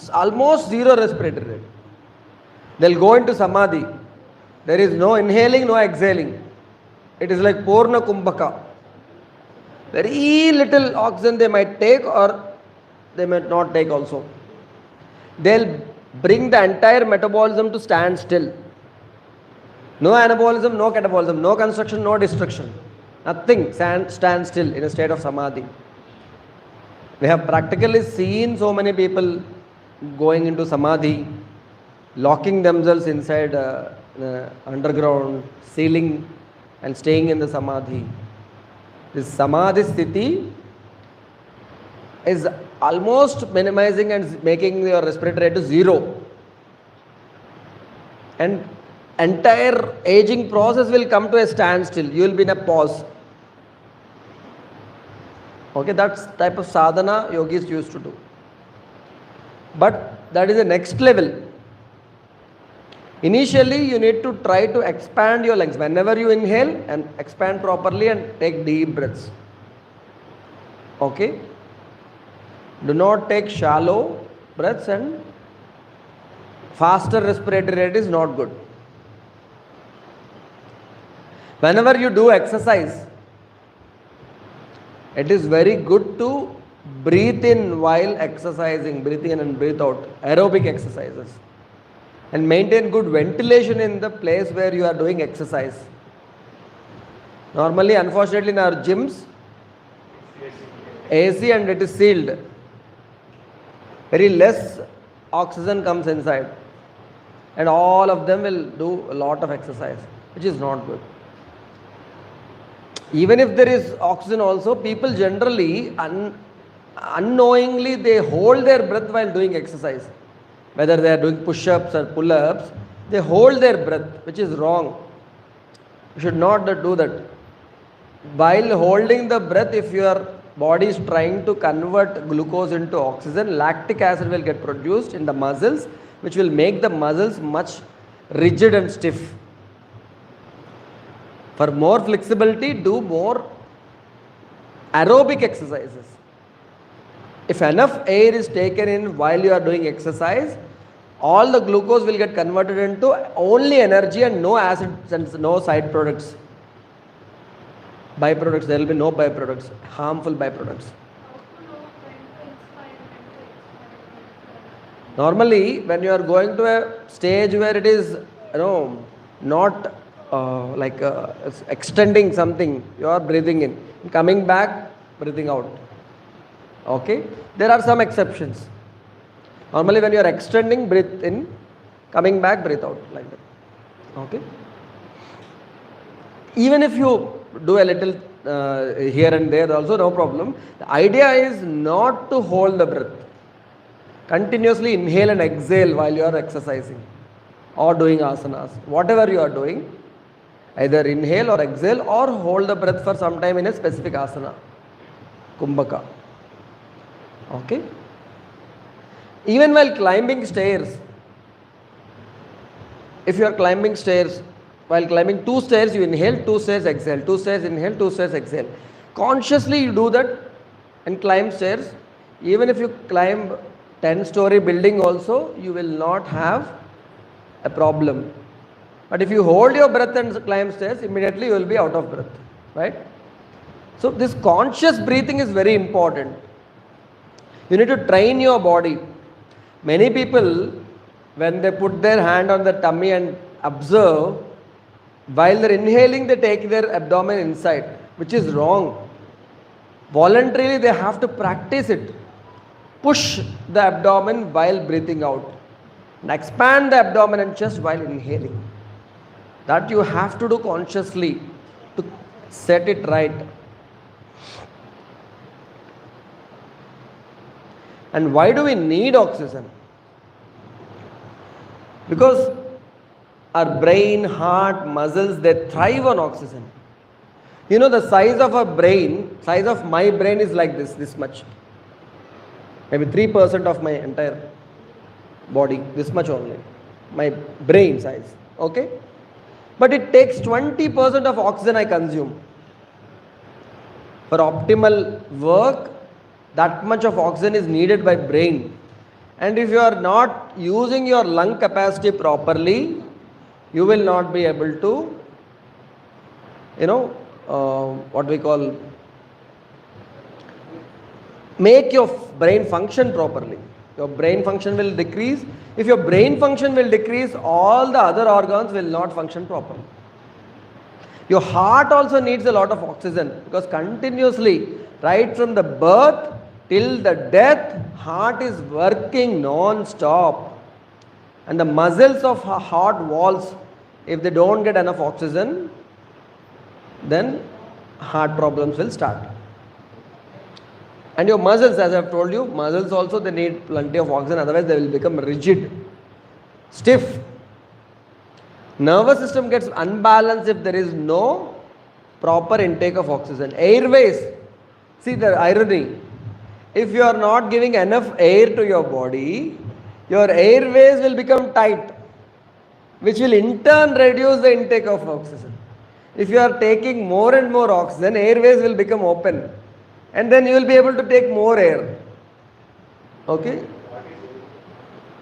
almost zero respiratory rate. They'll go into samadhi. There is no inhaling, no exhaling. It is like Purna Kumbhaka. Very little oxygen they might take or they might not take also. They'll bring the entire metabolism to stand still. No anabolism, no catabolism, no construction, no destruction. Nothing, stand still in a state of samadhi. We have practically seen so many people going into samadhi, locking themselves inside underground ceiling and staying in the samadhi. This samadhi sthiti is almost minimizing and making your respiratory rate to zero. And entire aging process will come to a standstill. You will be in a pause. Okay, that's type of sadhana yogis used to do. But that is the next level. Initially, you need to try to expand your lungs. Whenever you inhale, and expand properly and take deep breaths. Okay? Do not take shallow breaths, and faster respiratory rate is not good. Whenever you do exercise, it is very good to breathe in while exercising, breathe in and breathe out, aerobic exercises, and maintain good ventilation in the place where you are doing exercise. Normally, unfortunately, in our gyms, AC and it is sealed. Very less oxygen comes inside, and all of them will do a lot of exercise, which is not good. Even if there is oxygen also, people generally unknowingly they hold their breath while doing exercise. Whether they are doing push-ups or pull-ups, they hold their breath, which is wrong. You should not do that. While holding the breath, if your body is trying to convert glucose into oxygen, lactic acid will get produced in the muscles, which will make the muscles much rigid and stiff. For more flexibility, do more aerobic exercises. If enough air is taken in while you are doing exercise, all the glucose will get converted into only energy and no acids and no side products. Byproducts, there will be no byproducts, harmful byproducts. Normally, when you are going to a stage where it is, not extending something, you are breathing in, coming back, breathing out. Okay, there are some exceptions. Normally, when you are extending, breathe in, coming back, breathe out, like that. Okay. Even if you do a little here and there, also no problem. The idea is not to hold the breath. Continuously inhale and exhale while you are exercising or doing asanas. Whatever you are doing, either inhale or exhale or hold the breath for some time in a specific asana, kumbhaka. Okay. Even while climbing stairs, if you are climbing stairs, while climbing 2 stairs, you inhale, 2 stairs, exhale, 2 stairs, inhale, 2 stairs, exhale. Consciously you do that and climb stairs. Even if you climb 10-story building also, you will not have a problem. But if you hold your breath and climb stairs, immediately you will be out of breath, right? So this conscious breathing is very important. You need to train your body. Many people, when they put their hand on the tummy and observe, while they're inhaling, they take their abdomen inside, which is wrong. Voluntarily, they have to practice it. Push the abdomen while breathing out. And expand the abdomen and chest while inhaling. That you have to do consciously to set it right. And why do we need oxygen? Because our brain, heart, muscles, they thrive on oxygen. You know, the size of a brain, size of my brain is like this much. Maybe 3% of my entire body, this much only. My brain size, okay? But it takes 20% of oxygen I consume. For optimal work, that much of oxygen is needed by brain. And if you are not using your lung capacity properly, you will not be able to, what we call, make your brain function properly. Your brain function will decrease. If your brain function will decrease, all the other organs will not function properly. Your heart also needs a lot of oxygen, because continuously, right from the birth till the death, heart is working non-stop. And the muscles of heart walls, if they don't get enough oxygen, then heart problems will start. And your muscles, as I have told you, muscles also, they need plenty of oxygen, otherwise they will become rigid, stiff. Nervous system gets unbalanced if there is no proper intake of oxygen. Airways, see the irony. If you are not giving enough air to your body, your airways will become tight, which will in turn reduce the intake of oxygen. If you are taking more and more oxygen, airways will become open, and then you will be able to take more air. Okay?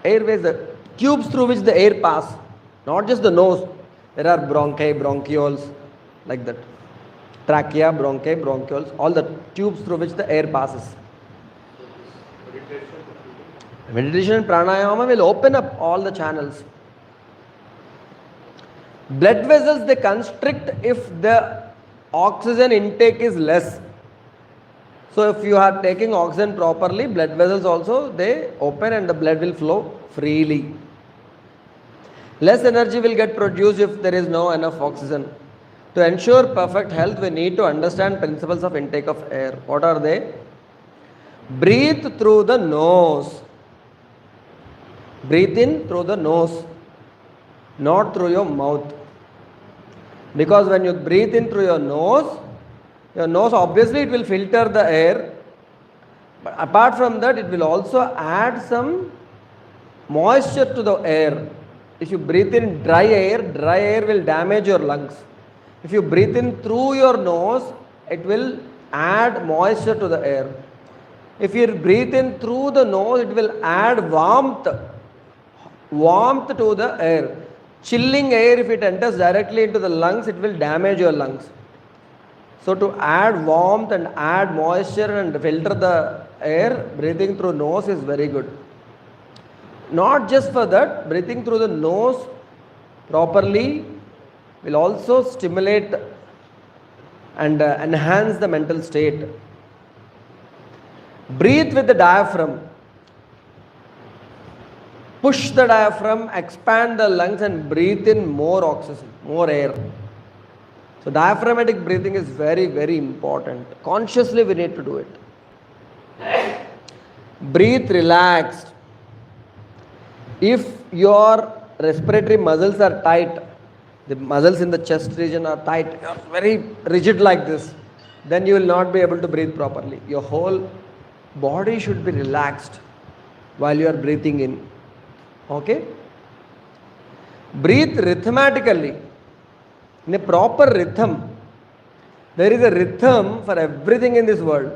Airways, the tubes through which the air pass, not just the nose. There are bronchi, bronchioles, like that. Trachea, bronchi, bronchioles, all the tubes through which the air passes. Meditation and pranayama will open up all the channels. Blood vessels, they constrict if the oxygen intake is less. So if you are taking oxygen properly, blood vessels also, they open and the blood will flow freely. Less energy will get produced if there is no enough oxygen. To ensure perfect health, we need to understand principles of intake of air. What are they? Breathe through the nose. Breathe in through the nose, not through your mouth. Because when you breathe in through your nose obviously it will filter the air. But apart from that, it will also add some moisture to the air. If you breathe in dry air will damage your lungs. If you breathe in through your nose, it will add moisture to the air. If you breathe in through the nose, it will add warmth to the air. Chilling air, if it enters directly into the lungs, it will damage your lungs. So to add warmth and add moisture and filter the air, breathing through nose is very good. Not just for that, breathing through the nose properly will also stimulate and enhance the mental state. Breathe with the diaphragm. Push the diaphragm, expand the lungs and breathe in more oxygen, more air. So diaphragmatic breathing is very, very important. Consciously we need to do it. Breathe relaxed. If your respiratory muscles are tight, the muscles in the chest region are tight, you are very rigid like this, then you will not be able to breathe properly. Your whole body should be relaxed while you are breathing in. Okay? Breathe rhythmatically, in a proper rhythm. There is a rhythm for everything in this world.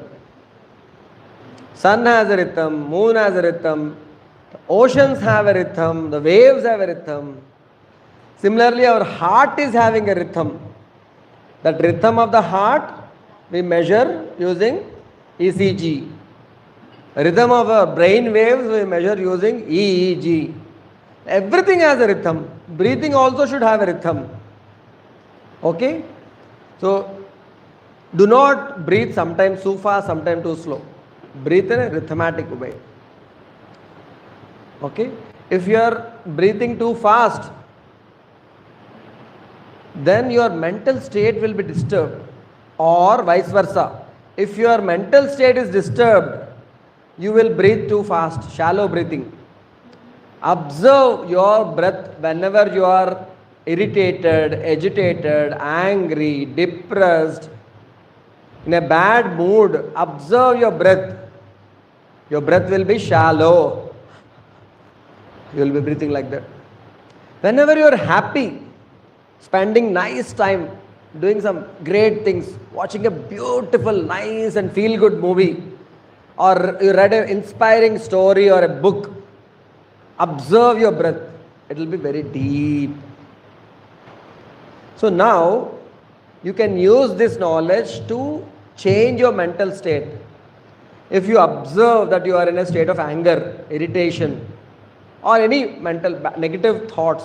Sun has a rhythm, moon has a rhythm, the oceans have a rhythm, the waves have a rhythm. Similarly, our heart is having a rhythm. That rhythm of the heart we measure using ECG. Rhythm of our brain waves we measure using EEG. Everything has a rhythm. Breathing also should have a rhythm. Okay? So, do not breathe sometimes too fast, sometimes too slow. Breathe in a rhythmatic way. Okay? If you are breathing too fast, then your mental state will be disturbed, or vice versa. If your mental state is disturbed, you will breathe too fast, shallow breathing. Observe your breath whenever you are irritated, agitated, angry, depressed, in a bad mood. Observe your breath. Your breath will be shallow. You will be breathing like that. Whenever you are happy, spending nice time, doing some great things, watching a beautiful, nice and feel good movie, or you read an inspiring story or a book, observe your breath. It will be very deep. So now you can use this knowledge to change your mental state. If you observe that you are in a state of anger, irritation, or any mental negative thoughts,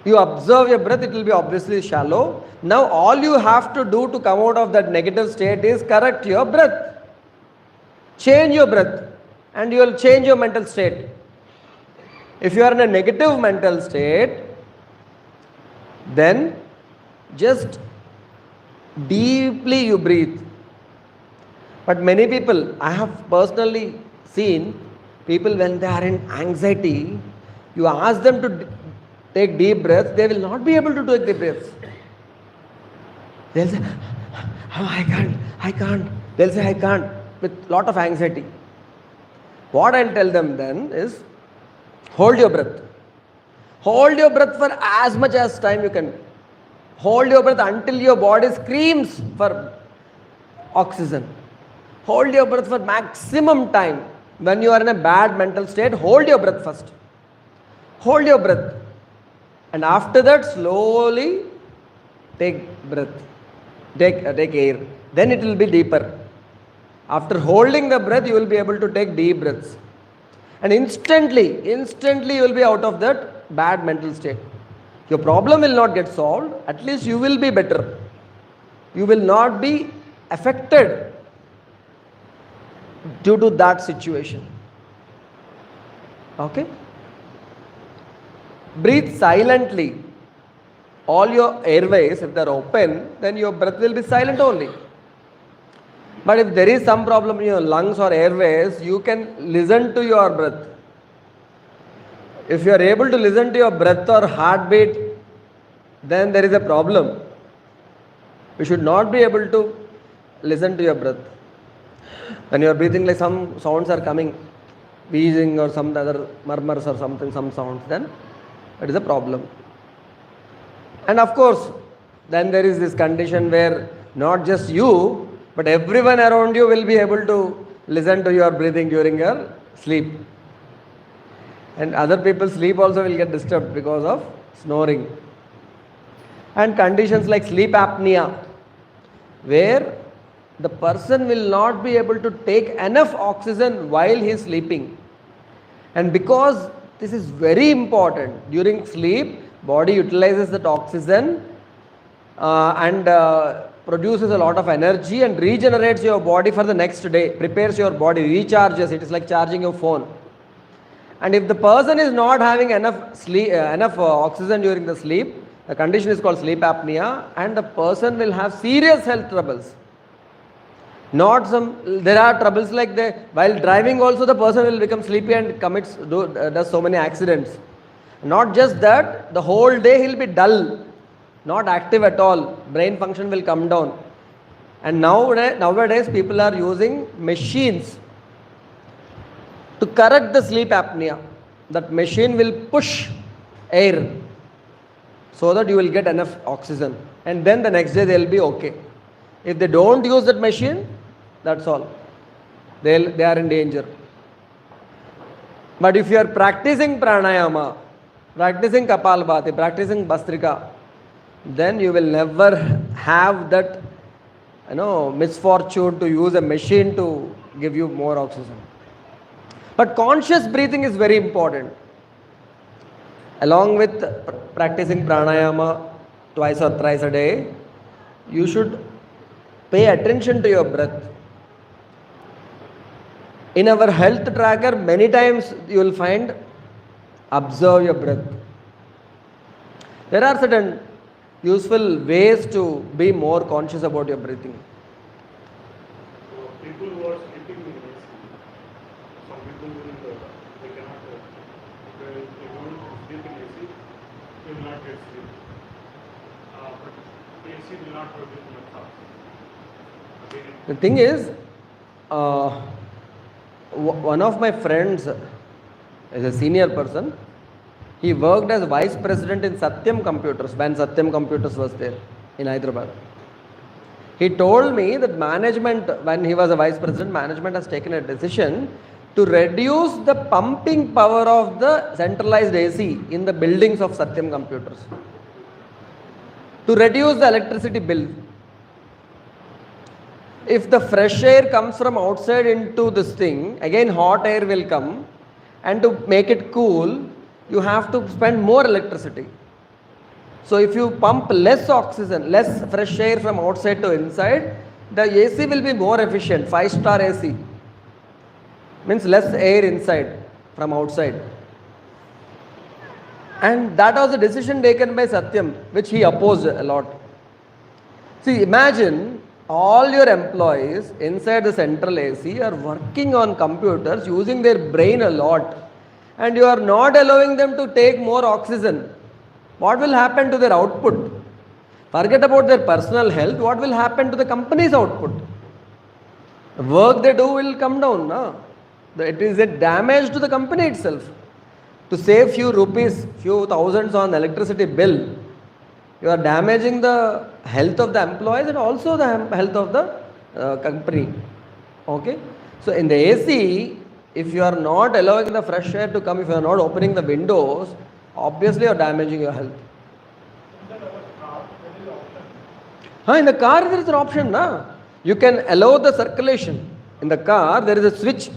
you observe your breath, it will be obviously shallow. Now all you have to do to come out of that negative state is correct your breath. Change your breath and you will change your mental state. If you are in a negative mental state, then just deeply you breathe. But many people, I have personally seen people when they are in anxiety, you ask them to take deep breaths, they will not be able to take deep breaths. They'll say, oh, I can't. They'll say, I can't, with lot of anxiety. What I'll tell them then is, hold your breath. Hold your breath for as much as time you can. Hold your breath until your body screams for oxygen. Hold your breath for maximum time. When you are in a bad mental state, hold your breath first. Hold your breath. And after that, slowly take breath. Take air. Then it will be deeper. After holding the breath, you will be able to take deep breaths. And instantly you will be out of that bad mental state. Your problem will not get solved. At least you will be better. You will not be affected due to that situation. Okay? Breathe silently. All your airways, if they are open, then your breath will be silent only. But if there is some problem in your lungs or airways, you can listen to your breath. If you are able to listen to your breath or heartbeat, then there is a problem. You should not be able to listen to your breath. When you are breathing, like some sounds are coming, wheezing or some other murmurs or something, some sounds, then it is a problem. And of course, then there is this condition where not just you, but everyone around you will be able to listen to your breathing during your sleep. And other people's sleep also will get disturbed because of snoring. And conditions like sleep apnea, where the person will not be able to take enough oxygen while he is sleeping. And because this is very important, during sleep, body utilizes that oxygen and produces a lot of energy and regenerates your body for the next day, prepares your body, recharges. It is like charging your phone. And if the person is not having enough oxygen during the sleep, the condition is called sleep apnea, and the person will have serious health troubles. There are troubles like while driving also the person will become sleepy and does so many accidents. Not just that, the whole day he will be dull, not active at all. Brain function will come down. And nowadays people are using machines to correct the sleep apnea. That machine will push air so that you will get enough oxygen. And then the next day they will be okay. If they don't use that machine, that's all. They are in danger. But if you are practicing pranayama, practicing kapalbhati, practicing bastrika, then you will never have that misfortune to use a machine to give you more oxygen. But conscious breathing is very important. Along with practicing pranayama twice or thrice a day, you should pay attention to your breath. In our health tracker, many times you will find, observe your breath. There are certain useful ways to be more conscious about your breathing. So people who are sleeping in AC, some people will, they cannot, if they don't sleep in AC, they will not get sleep. But AC will not produce much thoughts. Again, The thing is, one of my friends is a senior person. He worked as vice president in Satyam Computers when Satyam Computers was there in Hyderabad. He told me that management, when he was a vice president, management has taken a decision to reduce the pumping power of the centralized AC in the buildings of Satyam Computers, to reduce the electricity bill. If the fresh air comes from outside into this thing, again hot air will come, and to make it cool, you have to spend more electricity. So if you pump less oxygen, less fresh air from outside to inside, the AC will be more efficient. 5-star AC means less air inside from outside. And that was a decision taken by Satyam, which he opposed a lot. See, imagine all your employees inside the central AC are working on computers using their brain a lot, and you are not allowing them to take more oxygen. What will happen to their output? Forget about their personal health. What will happen to the company's output? The work they do will come down. No? It is a damage to the company itself. To save few rupees, few thousands on electricity bill, you are damaging the health of the employees and also the health of the company. Okay? So in the AC, if you are not allowing the fresh air to come, if you are not opening the windows, obviously you are damaging your health. In the car there is an option. Na? You can allow the circulation. In the car there is a switch.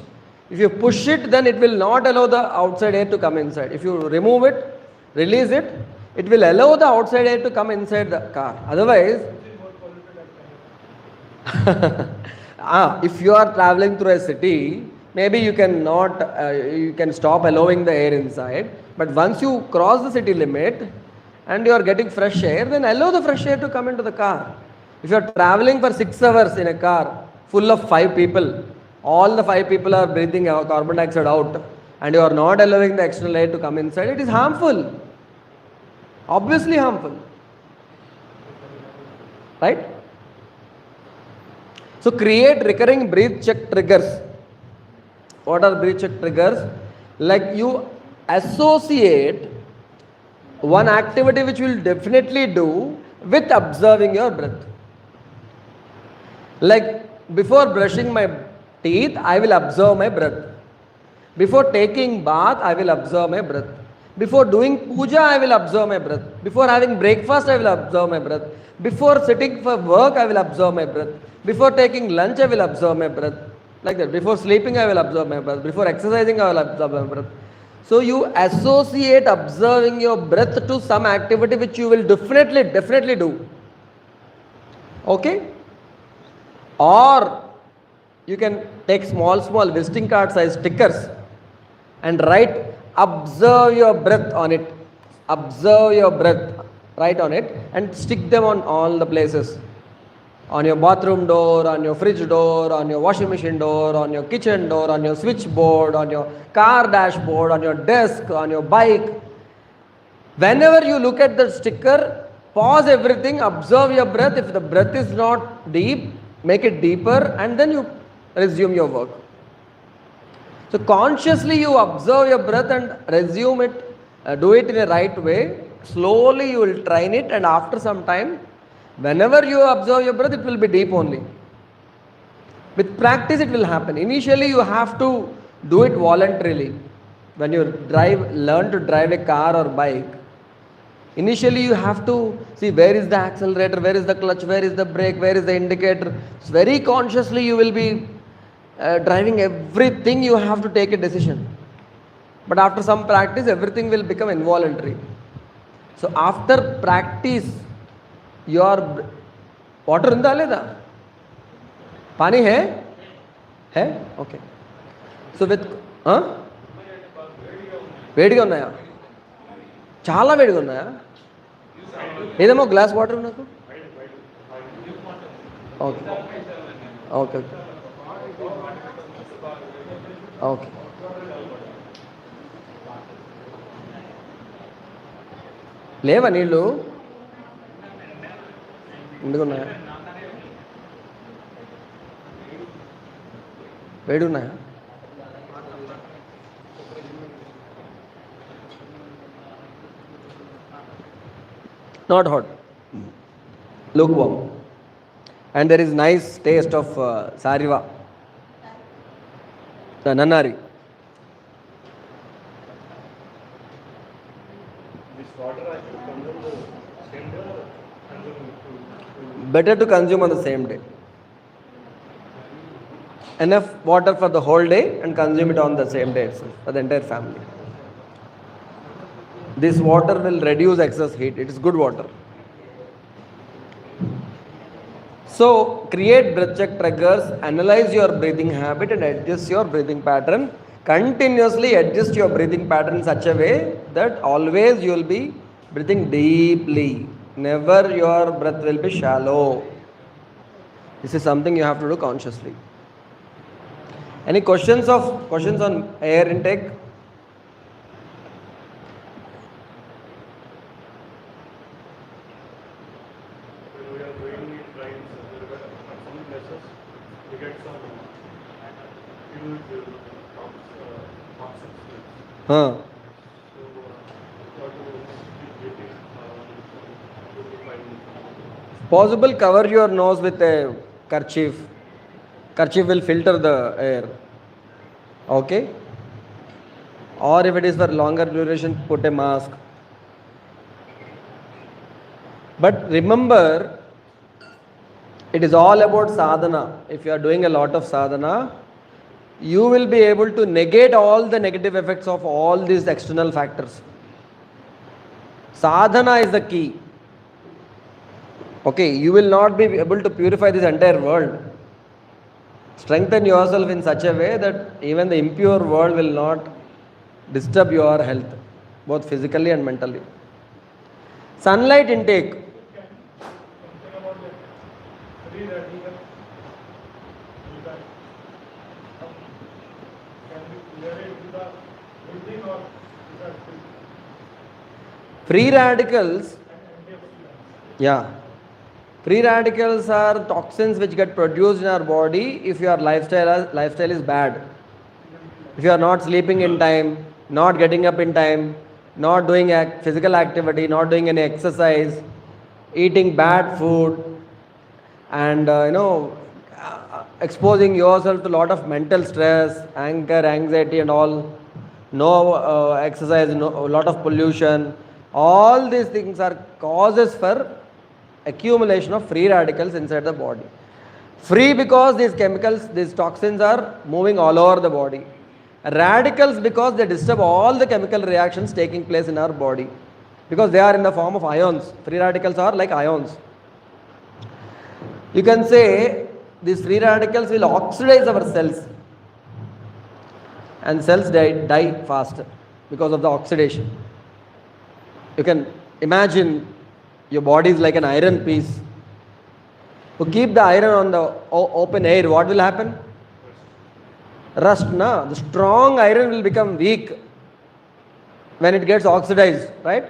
If you push it, then it will not allow the outside air to come inside. If you remove it, release it, it will allow the outside air to come inside the car. Otherwise, if you are traveling through a city, maybe you can stop allowing the air inside. But once you cross the city limit and you are getting fresh air, then allow the fresh air to come into the car. If you are traveling for 6 hours in a car full of 5 people, all the 5 people are breathing carbon dioxide out, and you are not allowing the external air to come inside, it is harmful. Obviously harmful. Right? So create recurring breath check triggers. What are breath check triggers? Like you associate one activity which you will definitely do with observing your breath. Like before brushing my teeth, I will observe my breath. Before taking bath, I will observe my breath. Before doing puja, I will observe my breath. Before having breakfast, I will observe my breath. Before sitting for work, I will observe my breath. Before taking lunch, I will observe my breath. Like that. Before sleeping, I will observe my breath. Before exercising, I will observe my breath. So you associate observing your breath to some activity which you will definitely do. Okay? Or you can take small visiting card size stickers and write observe your breath on it. Observe your breath. Write on it and stick them on all the places. On your bathroom door, on your fridge door, on your washing machine door, on your kitchen door, on your switchboard, on your car dashboard, on your desk, on your bike. Whenever you look at the sticker, pause everything, observe your breath. If the breath is not deep, make it deeper, and then you resume your work. So consciously you observe your breath and resume it, do it in a right way. Slowly you will train it, and after some time, whenever you observe your breath, it will be deep only. With practice it will happen. Initially you have to do it voluntarily. When you learn to drive a car or bike, initially you have to see where is the accelerator, where is the clutch, where is the brake, where is the indicator. So very consciously you will be driving everything, you have to take a decision. But after some practice, everything will become involuntary. So after practice, your water unda leda? Pani hai? Hai? Okay. So with వేడిగా ఉన్నాయా? చాలా వేడిగా ఉన్నాయా? ఏదేమో glass water నాకు. Duke water. Okay okay okay. లేవా నీళ్ళు ఎందుకున్నాయా? వేడి ఉన్నాయా? Not hot, lukewarm, and there is nice taste of sariva, the nannari. This water I should consume the same day or consume to Better to consume on the same day. Enough water for the whole day and consume it on the same day itself for the entire family. This water will reduce excess heat. It is good water. So, create breath check triggers, analyze your breathing habit and adjust your breathing pattern. Continuously adjust your breathing pattern in such a way that always you will be breathing deeply. Never your breath will be shallow. This is something you have to do consciously. Any questions on air intake? when we are going in trains, at some places we get some huge toxins. Huh. So what to keep breathing some 2 to 5 minutes. Possible, cover your nose with a kerchief. Kerchief will filter the air. Okay? Or if it is for longer duration, put a mask. But remember, it is all about sadhana. If you are doing a lot of sadhana, you will be able to negate all the negative effects of all these external factors. Sadhana is the key. Okay, you will not be able to purify this entire world. Strengthen yourself in such a way that even the impure world will not disturb your health, both physically and mentally. Sunlight intake. Something about the free radical impact. Can we clear it with the breathing or with the Free radicals, antioxidants? yeah. Free radicals are toxins which get produced in our body if your lifestyle is bad. If you are not sleeping in time, not getting up in time, not doing physical activity, not doing any exercise, eating bad food, and exposing yourself to a lot of mental stress, anger, anxiety, and all. No exercise, a lot of pollution. All these things are causes for accumulation of free radicals inside the body. Free because these chemicals, these toxins are moving all over the body. Radicals because they disturb all the chemical reactions taking place in our body, because they are in the form of ions. Free radicals are like ions. You can say these free radicals will oxidize our cells, and cells die faster because of the oxidation. You can imagine your body is like an iron piece. You keep the iron on the open air, what will happen? Rust, na? The strong iron will become weak when it gets oxidized, right?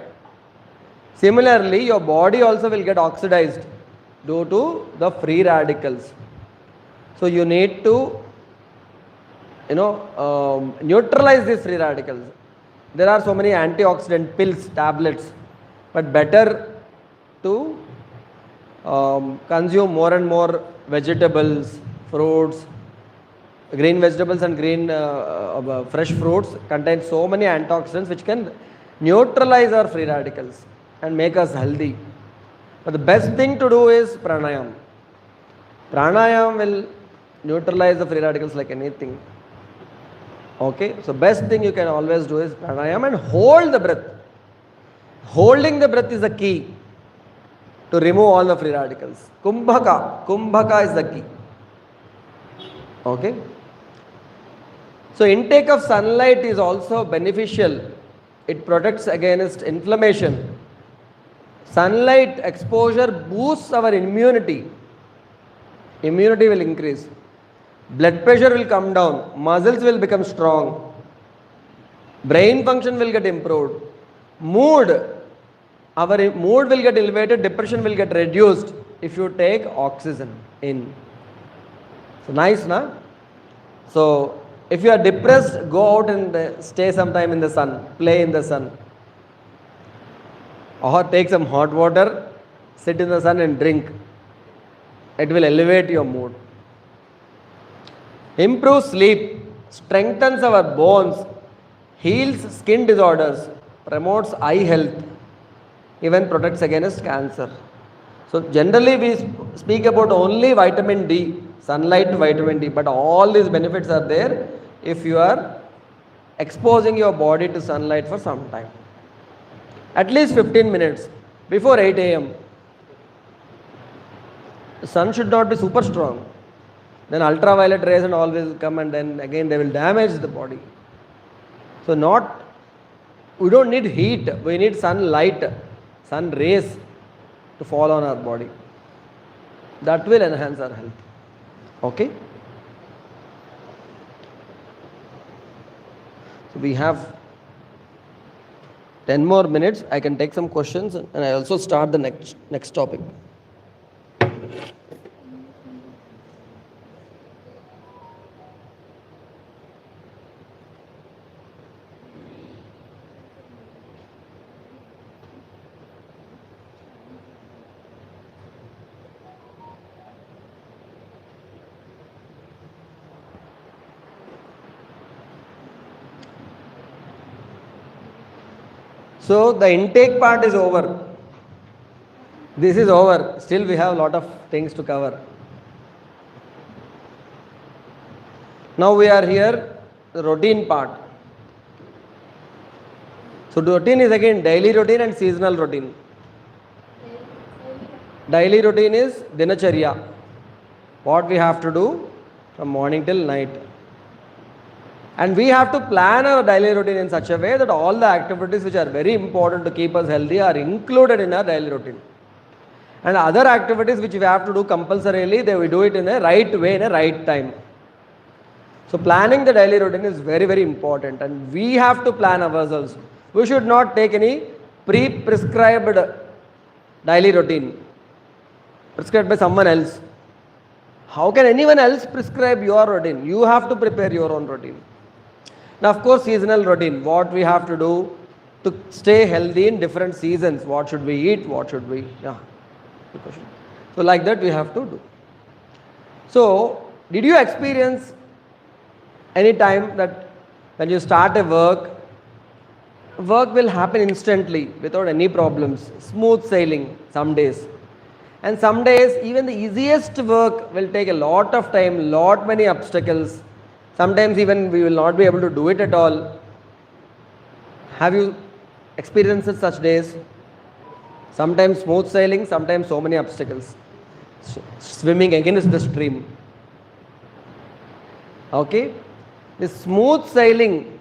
Similarly, your body also will get oxidized due to the free radicals. So you need to neutralize these free radicals. There are so many antioxidant pills, tablets, but better to consume more and more vegetables, fruits. Green vegetables and green fresh fruits contain so many antioxidants which can neutralize our free radicals and make us healthy. But the best thing to do is pranayam. Pranayam will neutralize the free radicals like anything. Okay, so best thing you can always do is pranayam and hold the breath. Holding the breath is the key to remove all the free radicals. Kumbhaka is the key. Okay. So intake of sunlight is also beneficial. It protects against inflammation. Sunlight exposure boosts our immunity. Immunity will increase. Blood pressure will come down. Muscles will become strong. Brain function will get improved. Mood. Our mood will get elevated. Depression will get reduced if you take oxygen in. So nice, na? So if you are depressed, go out and stay sometime in the sun. Play in the sun. Or take some hot water, sit in the sun and drink. It will elevate your mood. Improves sleep, strengthens our bones, heals skin disorders, promotes eye health, even protects against cancer. So generally we speak about only vitamin D, sunlight vitamin D, but all these benefits are there if you are exposing your body to sunlight for some time. At least 15 minutes before 8 a.m. The sun should not be super strong. Then ultraviolet rays and all will come and then again they will damage the body. So we don't need heat, we need sunlight, sun rays to fall on our body. That will enhance our health. Okay? So we have 10 more minutes. I can take some questions and I also start the next topic. So the intake part is over. This is over. Still we have a lot of things to cover. Now we are here, the routine part. So the routine is again daily routine and seasonal routine. Daily routine is dinacharya. What we have to do from morning till night. And we have to plan our daily routine in such a way that all the activities which are very important to keep us healthy are included in our daily routine. And other activities which we have to do compulsorily, we do it in a right way, in a right time. So planning the daily routine is very, very important. And we have to plan ourselves. We should not take any pre-prescribed daily routine prescribed by someone else. How can anyone else prescribe your routine? You have to prepare your own routine. Now, of course, seasonal routine, what we have to do to stay healthy in different seasons. What should we eat? What should we, good question. So like that we have to do. So, did you experience any time that when you start a work will happen instantly without any problems, smooth sailing some days. And some days, even the easiest work will take a lot of time, many obstacles. Sometimes even we will not be able to do it at all. Have you experienced such days? Sometimes smooth sailing, sometimes so many obstacles. Swimming against the stream. Okay? This smooth sailing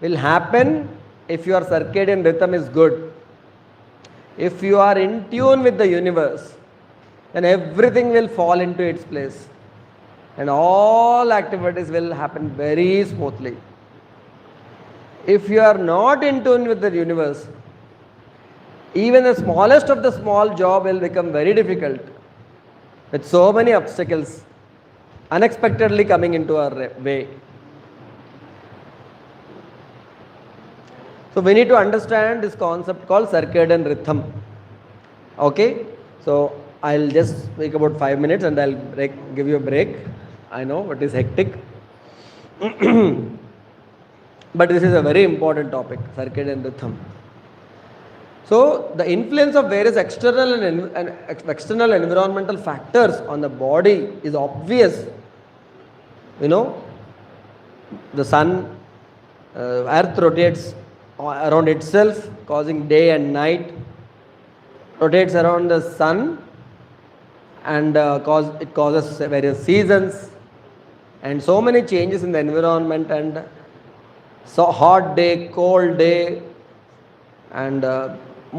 will happen if your circadian rhythm is good. If you are in tune with the universe, then everything will fall into its place. And all activities will happen very smoothly. If you are not in tune with the universe, even the smallest of the small job will become very difficult with so many obstacles unexpectedly coming into our way. So we need to understand this concept called circadian rhythm. Okay? So I'll just speak about 5 minutes and I'll give you a break. I know it is hectic. But this is a very important topic, circadian rhythm. So the influence of various external and external environmental factors on the body is obvious. You know, the sun, earth rotates around itself, causing day and night, rotates around the sun, and it causes various seasons and so many changes in the environment, and so hot day, cold day, and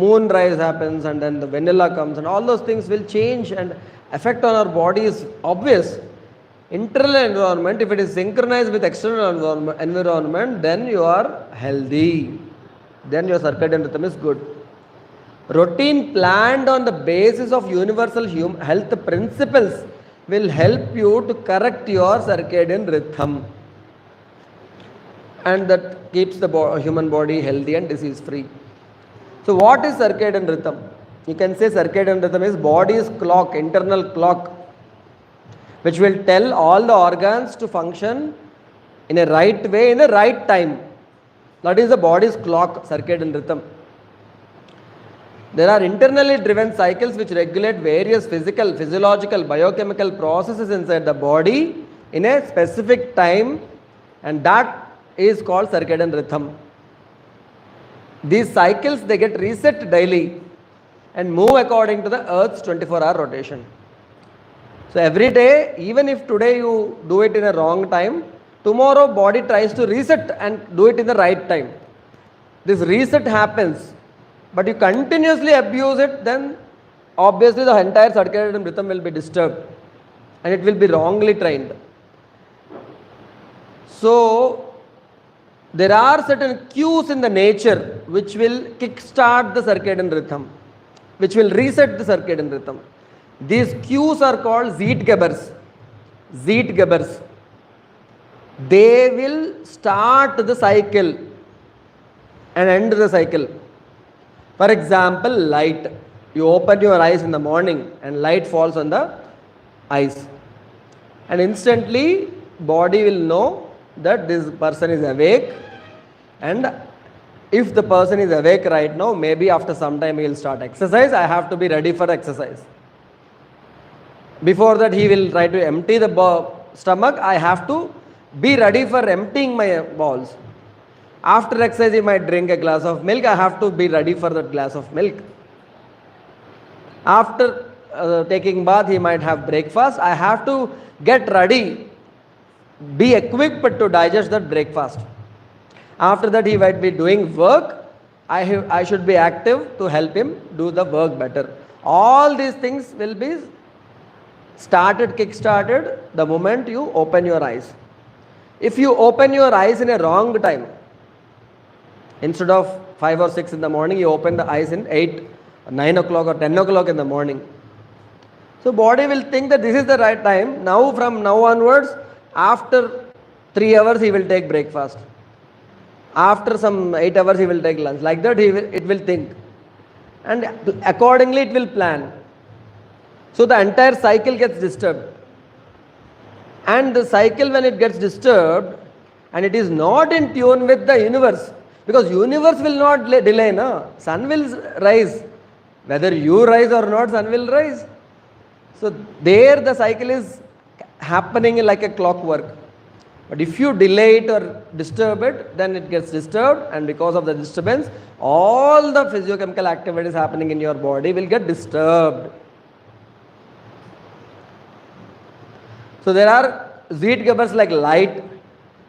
moonrise happens and then the vanilla comes and all those things will change and effect on our body is obvious. Internal environment, if it is synchronized with external environment, then you are healthy. Then your circadian rhythm is good. Routine planned on the basis of universal health principles will help you to correct your circadian rhythm. And that keeps the human body healthy and disease free. So what is circadian rhythm? You can say circadian rhythm is body's clock, internal clock, which will tell all the organs to function in a right way, in the right time. That is the body's clock, circadian rhythm. There are internally driven cycles which regulate various physical, physiological, biochemical processes inside the body in a specific time, and that is called circadian rhythm. These cycles, they get reset daily and move according to the Earth's 24-hour rotation. So every day, even if today you do it in a wrong time, tomorrow body tries to reset and do it in the right time. This reset happens, but you continuously abuse it, then obviously the entire circadian rhythm will be disturbed and it will be wrongly trained. So there are certain cues in the nature which will kickstart the circadian rhythm, which will reset the circadian rhythm. These cues are called Zeitgebers. Zeitgebers. They will start the cycle and end the cycle. For example, light. You open your eyes in the morning and light falls on the eyes. And instantly, body will know that this person is awake. And if the person is awake right now, maybe after some time he will start exercise. I have to be ready for exercise. Before that, he will try to empty the stomach. I have to be ready for emptying my bowels. After exercise, he might drink a glass of milk. I have to be ready for that glass of milk. After taking bath, he might have breakfast. I have to get ready, be equipped to digest that breakfast. After that, he might be doing work. I should be active to help him do the work better. All these things will be kick-started the moment you open your eyes. If you open your eyes in a wrong time, instead of 5 or 6 in the morning, you open the eyes in 8, 9 o'clock or 10 o'clock in the morning. So body will think that this is the right time. Now from now onwards, after 3 hours he will take breakfast. After some 8 hours he will take lunch. Like that it will think. And accordingly it will plan. So the entire cycle gets disturbed. And the cycle, when it gets disturbed and it is not in tune with the universe, because universe will not delay, no? Sun will rise. Whether you rise or not, sun will rise. So there the cycle is happening like a clockwork. But if you delay it or disturb it, then it gets disturbed, and because of the disturbance, all the physiochemical activities happening in your body will get disturbed. So there are Zeitgebers like light,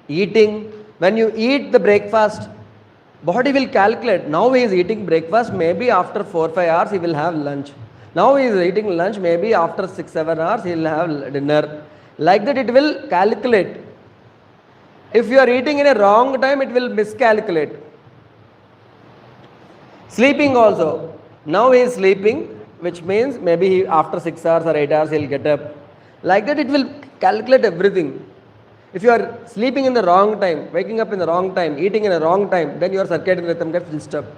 eating. When you eat the breakfast, body will calculate. Now he is eating breakfast, maybe after 4-5 hours he will have lunch. Now he is eating lunch, maybe after 6-7 hours he will have dinner. Like that it will calculate. If you are eating in a wrong time, it will miscalculate. Sleeping also. Now he is sleeping, which means maybe after 6 hours or 8 hours he will get up. Like that it will calculate everything. If you are sleeping in the wrong time, waking up in the wrong time, eating in the wrong time, then your circadian rhythm gets disturbed.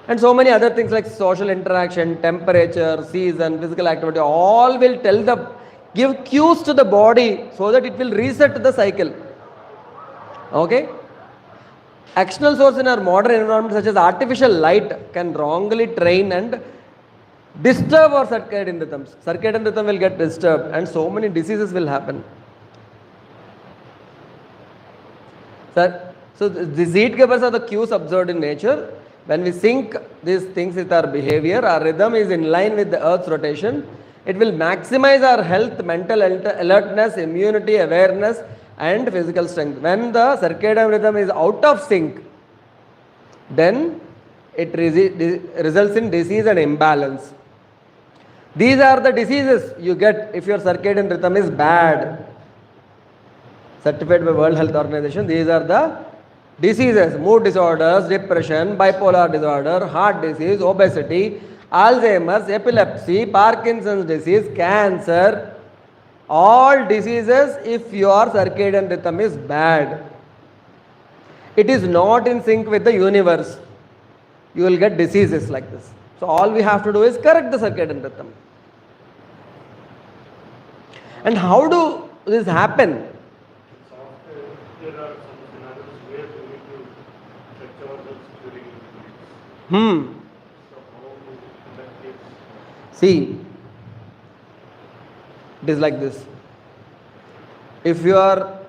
And so many other things like social interaction, temperature, season, physical activity, all will give cues to the body so that it will reset the cycle. Okay? External source in our modern environment such as artificial light can wrongly train and disturb our circadian rhythms. Circadian rhythm will get disturbed and so many diseases will happen. So the Zeitgebers are the cues observed in nature. When we sync these things with our behavior, our rhythm is in line with the Earth's rotation. It will maximize our health, mental alertness, immunity, awareness, and physical strength. When the circadian rhythm is out of sync, then it results in disease and imbalance. These are the diseases you get if your circadian rhythm is bad. Certified by World Health Organization, these are the diseases: mood disorders, depression, bipolar disorder, heart disease, obesity, Alzheimer's, epilepsy, Parkinson's disease, cancer. All diseases if your circadian rhythm is bad. It is not in sync with the universe. You will get diseases like this. So all we have to do is correct the circadian rhythm. And how do this happen? In software, there are some scenarios where we need to check ourselves during nights. So how in that case? See, it is like this. If you are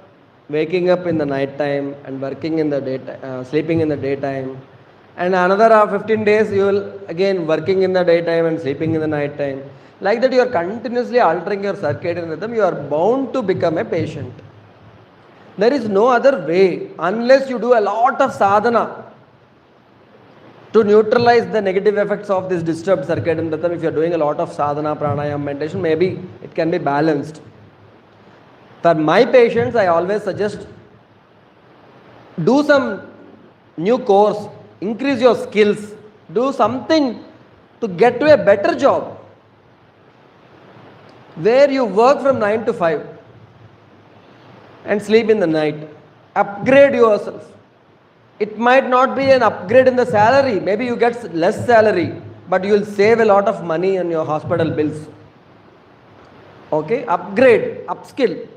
waking up in the night time and working in the daytime, sleeping in the daytime, and another 15 days you will again working in the daytime and sleeping in the night time, like that you are continuously altering your circadian rhythm, you are bound to become a patient. There is no other way unless you do a lot of sadhana to neutralize the negative effects of this disturbed circadian rhythm. If you are doing a lot of sadhana, pranayama, meditation, maybe it can be balanced. For my patients, I always suggest do some new course, increase your skills, do something to get to a better job where you work from 9 to 5 and sleep in the night. Upgrade yourself. It might not be an upgrade in the salary, maybe you get less salary, but you will save a lot of money on your hospital bills. Okay, upgrade, upskill.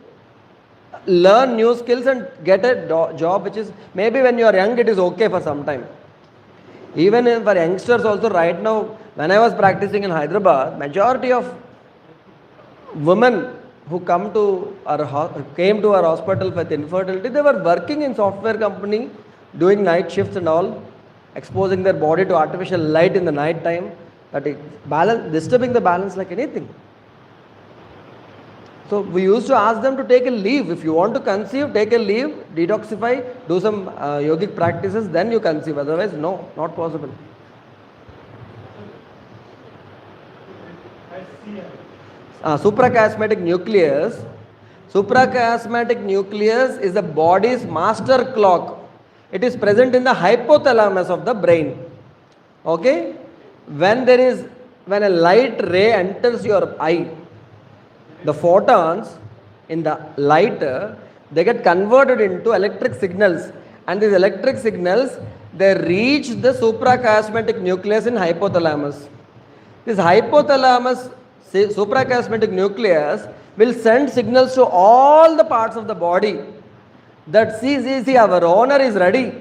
Learn new skills and get a job which is, maybe when you are young it is okay for some time. Even for youngsters also, right now, when I was practicing in Hyderabad, majority of women who came to our hospital with infertility, they were working in software company, doing night shifts and all, exposing their body to artificial light in the night time, that is disturbing the balance like anything. So we used to ask them to take a leave. If you want to conceive, take a leave, detoxify, do some yogic practices, then you conceive. Otherwise, no, not possible. Suprachiasmatic nucleus. Suprachiasmatic nucleus is the body's master clock. It is present in the hypothalamus of the brain. Okay? When a light ray enters your eye, the photons in the light, they get converted into electric signals, and these electric signals, they reach the suprachiasmatic nucleus in hypothalamus. This hypothalamus suprachiasmatic nucleus will send signals to all the parts of the body that see, our owner is ready.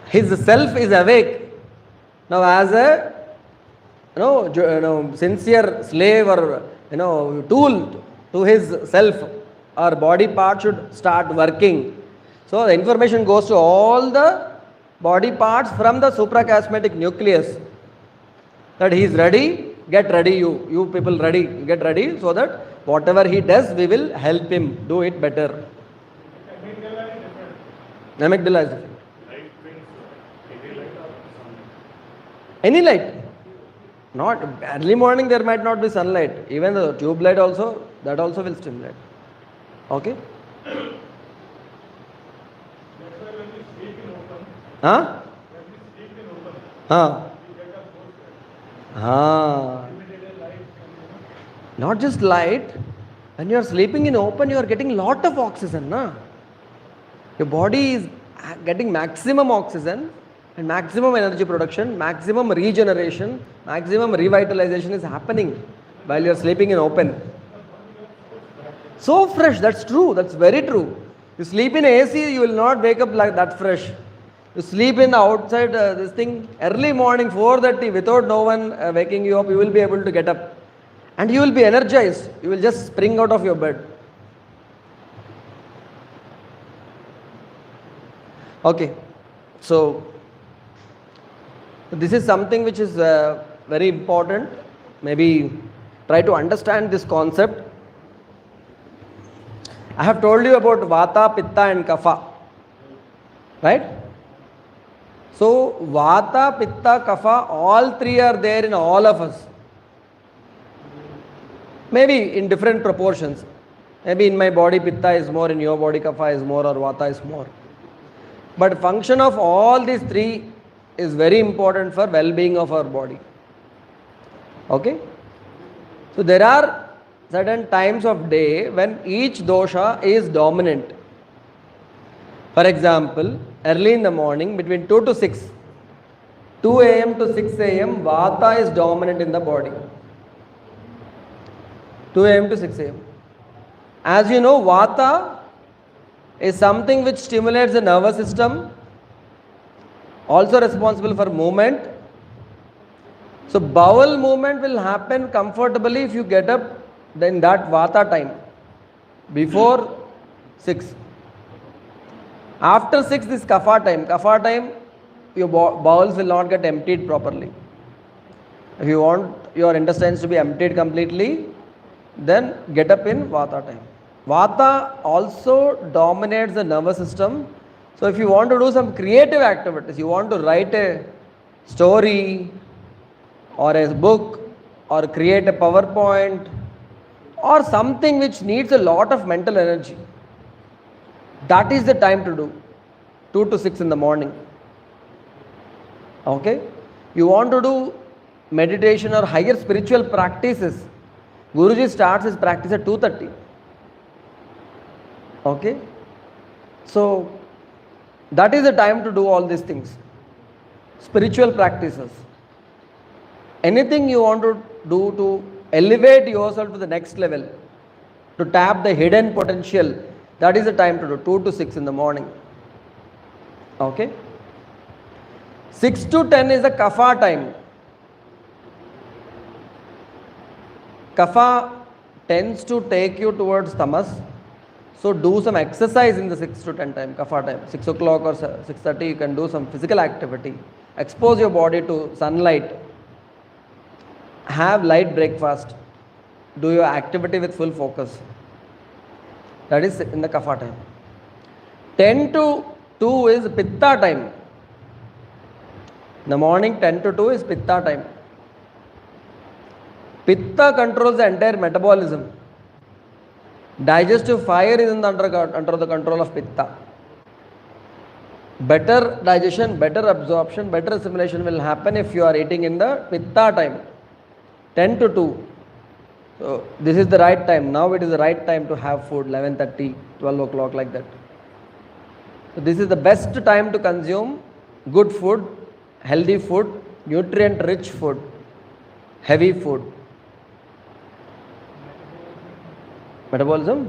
His self is awake. Now as a sincere slave or tool to his self, our body part should start working. So the information goes to all the body parts from the suprachiasmatic nucleus that he is ready. Get ready, you people ready, get ready, so that whatever he does, we will help him do it better. Amygdala is different. Light means any light or sunlight? Any light. Not early morning, there might not be sunlight. Even the tube light also, that also will stimulate. Okay? That's why when we sleep in open, Huh? when we sleep in open, Huh? we get a post Huh? immediate light Not just light. When you are sleeping in open, you are getting lot of oxygen. Na? Your body is getting maximum oxygen and maximum energy production, maximum regeneration, maximum revitalization is happening while you are sleeping in open. So fresh, that's true, that's very true. You sleep in AC, you will not wake up like that fresh. You sleep in the outside, this thing, early morning 4:30 without no one waking you up, you will be able to get up. And you will be energized, you will just spring out of your bed. Okay, so this is something which is very important. Maybe try to understand this concept. I have told you about Vata, Pitta and Kapha, right? So Vata, Pitta, Kapha, all three are there in all of us. Maybe in different proportions. Maybe in my body Pitta is more, in your body Kapha is more, or Vata is more. But function of all these three is very important for well-being of our body. Okay? So there are certain times of day when each dosha is dominant. For example, early in the morning between 2 to 6, 2 a.m. to 6 a.m. Vata is dominant in the body. 2 a.m. to 6 a.m. As you know, Vata is something which stimulates the nervous system, also responsible for movement. So bowel movement will happen comfortably if you get up in that Vata time, before 6. After 6, this Kapha time. Kapha time, your bowels will not get emptied properly. If you want your intestines to be emptied completely, then get up in Vata time. Vata also dominates the nervous system. So if you want to do some creative activities, you want to write a story or a book or create a PowerPoint or something which needs a lot of mental energy, that is the time to do. 2 to 6 in the morning. Okay? You want to do meditation or higher spiritual practices, Guruji starts his practice at 2:30. Okay? So that is the time to do all these things. Spiritual practices. Anything you want to do to elevate yourself to the next level, to tap the hidden potential, that is the time to do. 2 to 6 in the morning. Okay? 6 to 10 is the Kapha time. Kapha tends to take you towards tamas. So do some exercise in the 6 to 10 time, Kapha time. 6 o'clock or 6:30 you can do some physical activity. Expose your body to sunlight. Have light breakfast. Do your activity with full focus. That is in the Kapha time. 10 to 2 is Pitta time. In the morning 10 to 2 is Pitta time. Pitta controls the entire metabolism. Digestive fire is under the control of Pitta. Better digestion, better absorption, better assimilation will happen if you are eating in the Pitta time. 10 to 2. So this is the right time. Now it is the right time to have food, 11:30, 12 o'clock, like that. So this is the best time to consume good food, healthy food, nutrient rich food, heavy food. Metabolism?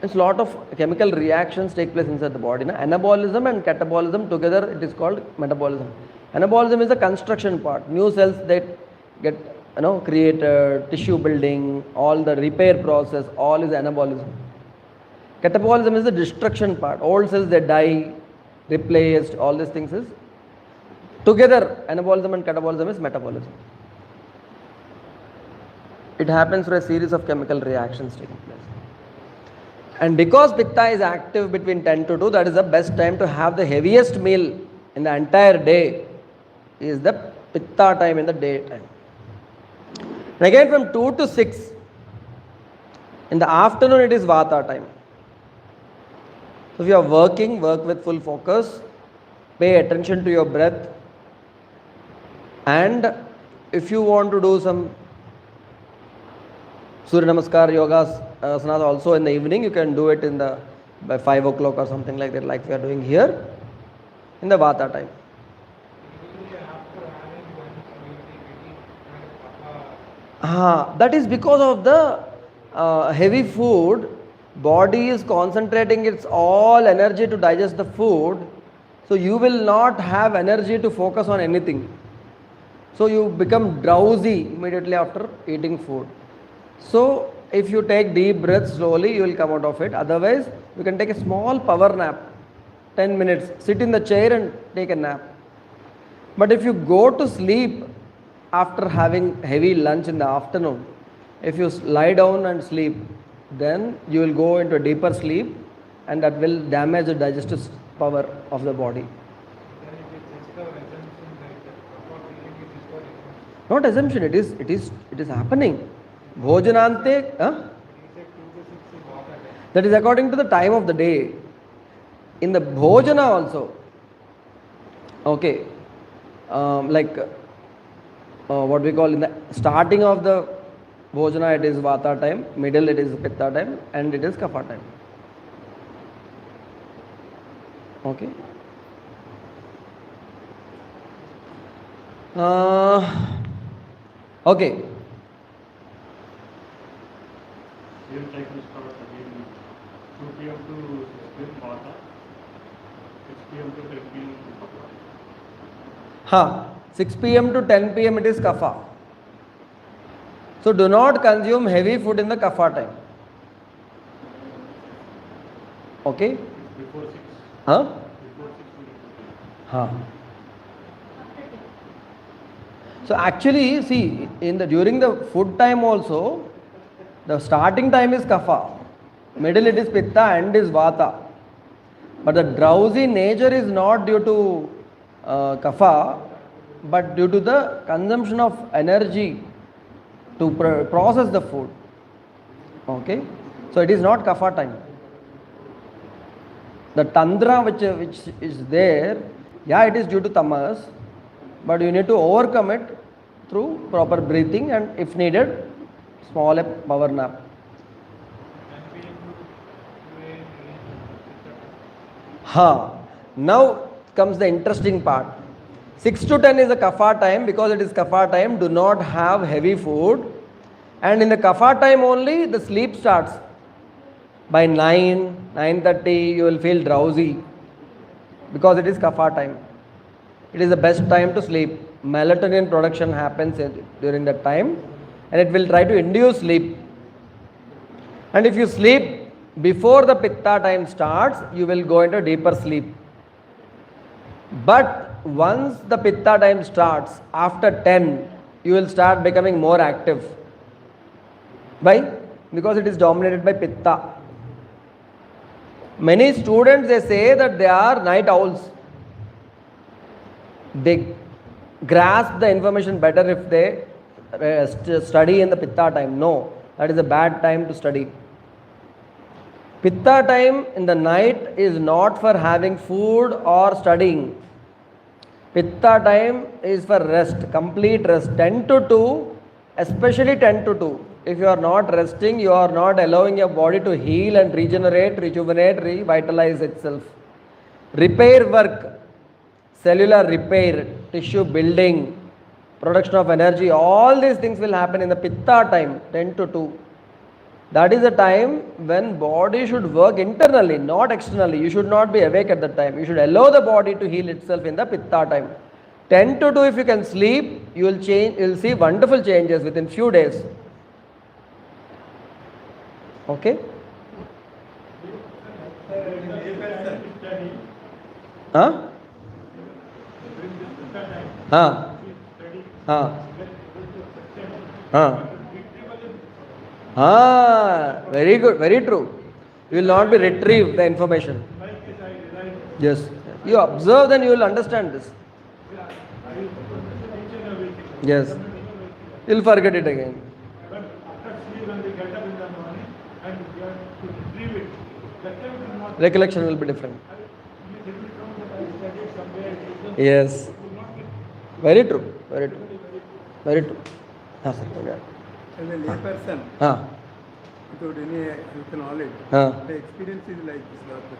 It's a lot of chemical reactions take place inside the body. Anabolism and catabolism together, it is called metabolism. Anabolism is the construction part. New cells that get created, tissue building, all the repair process, all is anabolism. Catabolism is the destruction part. Old cells that die, replaced, all these things is together. Anabolism and catabolism is metabolism. It happens through a series of chemical reactions taking place. And because Pitta is active between 10 to 2, that is the best time to have the heaviest meal in the entire day, is the Pitta time in the daytime. And again from 2 to 6, in the afternoon it is Vata time. So if you are working, work with full focus, pay attention to your breath, and if you want to do some Surya Namaskar yogas, asanas also in the evening, you can do it by 5 o'clock or something like that, like we are doing here in the Vata time. That is because of the heavy food. Body is concentrating its all energy to digest the food, so you will not have energy to focus on anything. So you become drowsy immediately after eating food. So if you take deep breaths slowly, you will come out of it. Otherwise, you can take a small power nap, 10 minutes, sit in the chair and take a nap. But if you go to sleep after having heavy lunch in the afternoon, if you lie down and sleep, then you will go into a deeper sleep, and that will damage the digestive power of the body. Not assumption, it is happening. Bhojanante, that is according to the time of the day. In the bhojana also, okay, like what we call in the starting of the bhojana, it is vata time, middle it is pitta time, and it is kapha time. Okay. Okay. Same cycle starts again 2 p.m. to 6 p.m. Vata, 6 p.m. to 10 p.m. Ha. 6 p.m. to 10 p.m. it is kapha. So do not consume heavy food in the kapha time. Okay. It's before 6. Huh? Before 6 we need to take. Huh. So actually, see, during the food time also, the starting time is kapha, middle it is pitta, end is vata. But the drowsy nature is not due to kapha, but due to the consumption of energy to process the food. Okay, so it is not kapha time. The tandra which is there, yeah, it is due to tamas, but you need to overcome it through proper breathing and if needed, small power nap. Ha. Now comes the interesting part. 6 to 10 is the kapha time. Because it is kapha time, do not have heavy food. And in the kapha time only, the sleep starts. By 9, 9:30, you will feel drowsy. Because it is kapha time. It is the best time to sleep. Melatonin production happens during that time. And it will try to induce sleep. And if you sleep before the pitta time starts, you will go into deeper sleep. But once the pitta time starts, after 10, you will start becoming more active. Why? Because it is dominated by pitta. Many students, they say that they are night owls. They grasp the information better if they study in the pitta time. No, that is a bad time to study. Pitta time in the night is not for having food or studying. Pitta time is for rest, complete rest. 10 to 2, especially 10 to 2. If you are not resting, you are not allowing your body to heal and regenerate, rejuvenate, revitalize itself. Repair work, cellular repair, tissue building, production of energy, all these things will happen in the pitta time, 10 to 2. That is the time when body should work internally, not externally. You should not be awake at that time. You should allow the body to heal itself in the pitta time. 10 to 2, if you can sleep, you will see wonderful changes within few days. Okay? Huh? Huh? Huh? Huh? Very good, very true. You will not be retrieve the information. Yes. You observe, then you will understand this. Yes. You will forget it again. But after sleep, when we get up in the morning and we have to retrieve it, that time will not. Recollection will be different. It will come that I studied somewhere. Yes. It will not be. Very true. Very true. Very true. Sir. Yeah. As a layperson, without any health knowledge, the experience is like this. Doctor.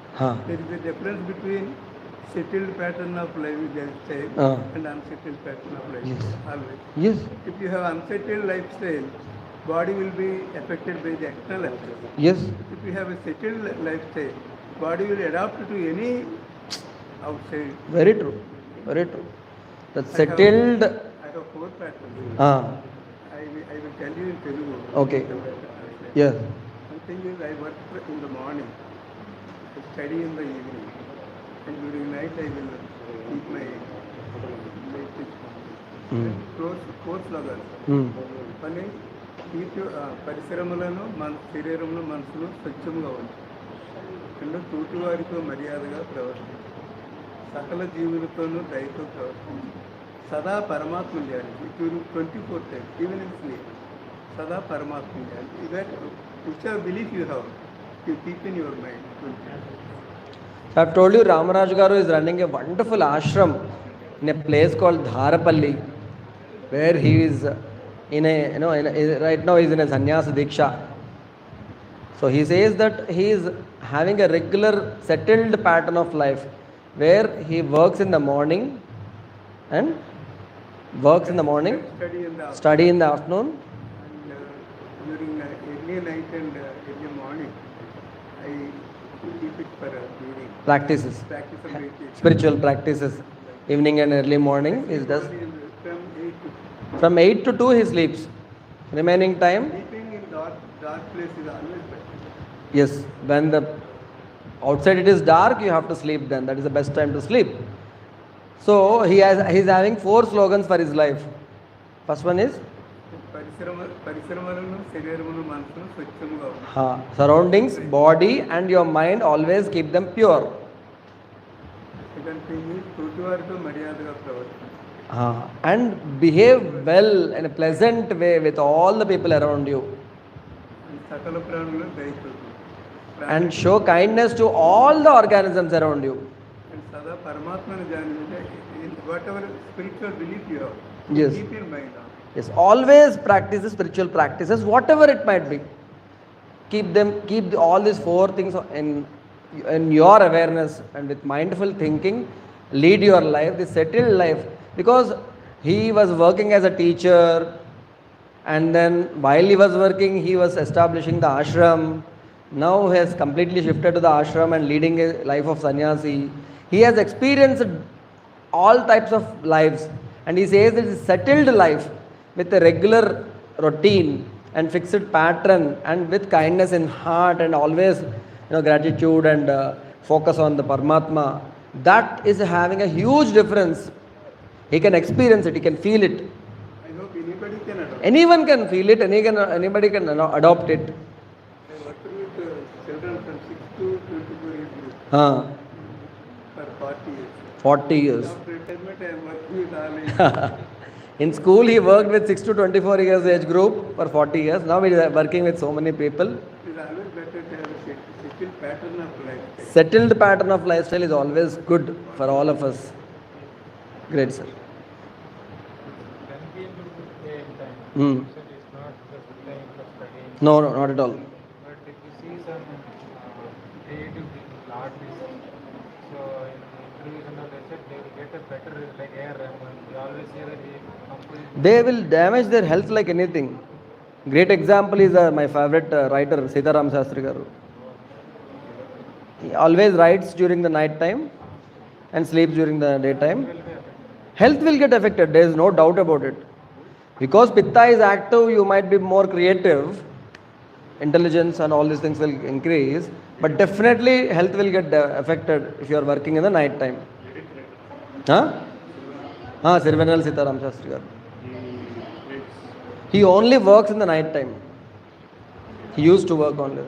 There is a difference between settled pattern of lifestyle and unsettled pattern of lifestyle. Always. Yes. If you have unsettled lifestyle, body will be affected by the external effects. Yes. If you have a settled lifestyle, body will adapt to any outside. Very true. Very true. The settled. I have 4 patterns. I will tell you in Telugu. Okay. Yes. One thing is I work in the morning, I study in the evening, and during night I will keep my course లాగా పని వీటి పరిశ్రమలను మన శరీరంలో మనసును స్వచ్ఛంగా ఉంది రెండు తోటి వారితో మర్యాదగా ప్రవర్తించి సకల జీవులతోనూ దయతో ప్రవర్తించి Sada Paramatma Jayati, during 24 times, even in sleep. Sada Paramatma Jayati. That whichever belief you have, you keep in your mind. So I've told you Ramaraj Garu is running a wonderful ashram in a place called Dharapalli, where he is right now he's in a sannyasa diksha. So he says that he is having a regular settled pattern of life where he works in the morning and study in the afternoon. And during early night and early morning, I keep it for reading. Practice of meditation. Spiritual practices. Evening and early morning is just from 8 to 2 he sleeps. Remaining time. Sleeping in dark place is always better. Yes, when the outside it is dark, you have to sleep then. That is the best time to sleep. So he's having 4 slogans for his life. First one is surroundings, body and your mind, always keep them pure. Second thing is and behave well in a pleasant way with all the people around you. And show kindness to all the organisms around you. And Sada Paramatma in whatever spiritual belief you have, Yes. keep in mind. Yes, always practice the spiritual practices, whatever it might be. Keep all these 4 things in your awareness, and with mindful thinking, lead your life, the settled life. Because he was working as a teacher, and then while he was working, he was establishing the ashram. Now he has completely shifted to the ashram and leading a life of sannyasi. He has experienced all types of lives, and he says it is a settled life with a regular routine and fixed pattern, and with kindness in heart, and always gratitude and focus on the Paramatma. That is having a huge difference. He can experience it, he can feel it. I hope anybody can adopt. Anyone can feel it, anybody can adopt it. I work with children from 6 to 24 years group For for 40 years. 40 years. After retirement, I am working with all age. In school, he worked with 6 to 24 years age group for 40 years. Now he is working with so many people. It is always better to have a settled pattern of life. Settled pattern of lifestyle is always good for all of us. Great, sir. 10 p.m. to 2 a.m. time. Hmm. So it's not the full time for studying. No, not at all. But if you see some creative people, artists, so in interviews and all, they said they will get a better, like air Rahman. We always hear that he composes. They will damage their health like anything. Great example is my favorite writer, Sitaram Shastri Garu. He always writes during the night time and sleeps during the daytime. Health will get affected, there is no doubt about it. Because Pitta is active, you might be more creative, intelligence and all these things will increase, but definitely health will get affected if you are working in the night time. Sirvanal Sitaram Shastri Garu. He only works in the night time. He used to work only.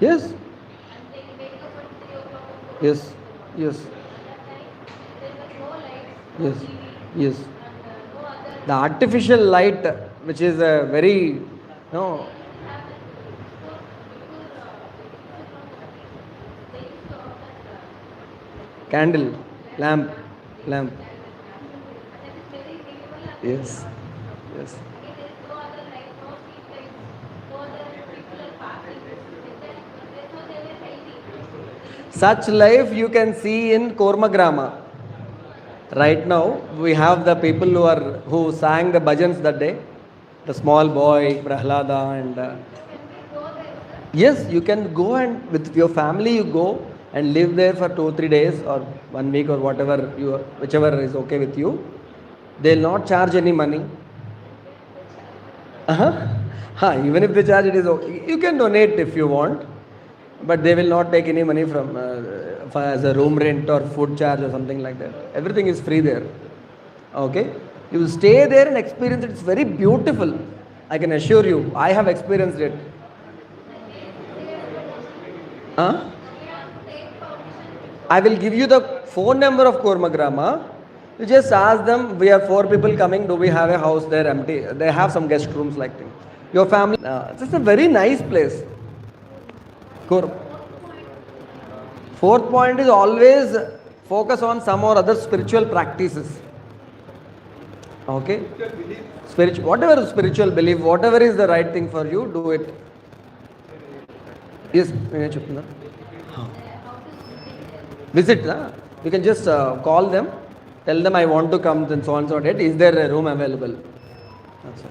Yes. Yes. Yes. Yes. Yes. The artificial light, which is a very candle, lamp. Yes. Yes. Such life you can see in Kormagrama. Right now, we have the people who sang the bhajans that day. The small boy, Prahlada, and yes, you can go, and with your family you go and live there for 2-3 days or 1 week or whichever is okay with you. They will not charge any money. Even if they charge, it is okay. You can donate if you want, but they will not take any money from as a room rent or food charge or something like that. Everything is free there. Okay, you will stay there and experience it. It's very beautiful. I can assure you, I have experienced it. I will give you the phone number of Kurmagrama. You just ask them, we are 4 people coming, do we have a house there empty? They have some guest rooms like thing. Your family, it's a very nice place. Kur. Fourth point is always focus on some or other spiritual practices. Okay? Spiritual, whatever spiritual belief, whatever is the right thing for you, do it. Yes, visit. You can just call them, tell them I want to come and so on so date. Is there a room available? That's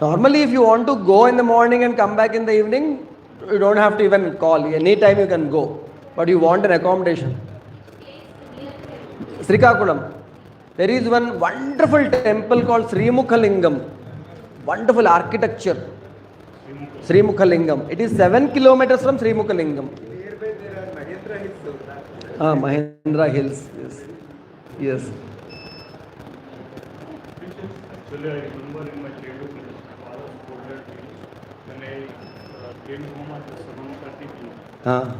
all. Normally, if you want to go in the morning and come back in the evening, you don't have to even call. Anytime you can go. But you want an accommodation. Srikakulam. There is one wonderful temple called Srimukhalingam. Wonderful architecture. Srimukhalingam. It is 7 kilometers from Srimukhalingam. Nearby there are Mahendra Hills. Mahendra Hills. Yes. Yes. Actually, I remember in my childhood, my father scolded me when I came home at 7:30 p.m. Now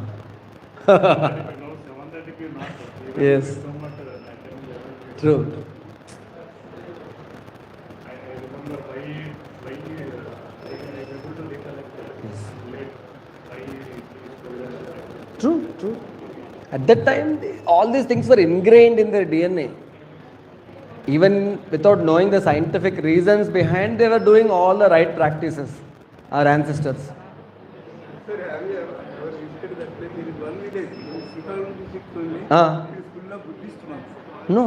7:30 p.m. not. Even Yes. come at 9:11. True. I remember why I was able to recollect late why he scolded. True. At that time, all these things were ingrained in their DNA. Even without knowing the scientific reasons behind, they were doing all the right practices, our ancestors. Sir, have you ever visited that place? There is one village in Srikakulam district only. It is full of Buddhist monks. No.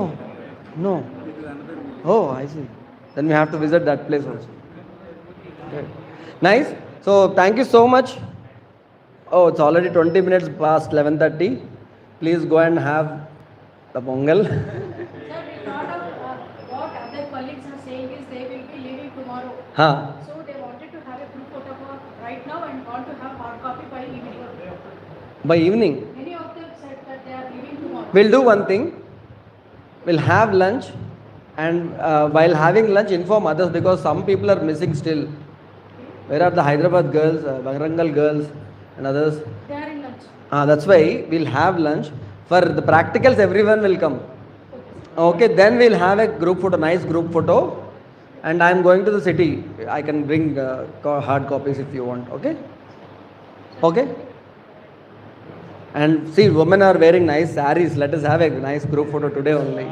It is another village. Oh, I see. Then we have to visit that place also. Okay. Nice. So, thank you so much. Oh, it's already 20 minutes past 11:30. Please go and have the pongal. Sir, we thought of what other colleagues are saying is they will be leaving tomorrow. So they wanted to have a group photo right now and want to have hard copy by evening. By evening. Many of them said that they are leaving tomorrow. We'll do one thing. We'll have lunch, and while having lunch, inform others because some people are missing still. Where are the Hyderabad girls, Bangarangal girls, and others? They are in lunch. That's why we'll have lunch. For the practicals, everyone will come. Okay, then we'll have a group photo, nice group photo. And I'm going to the city. I can bring hard copies if you want. Okay? Okay? And see, women are wearing nice saris. Let us have a nice group photo today only.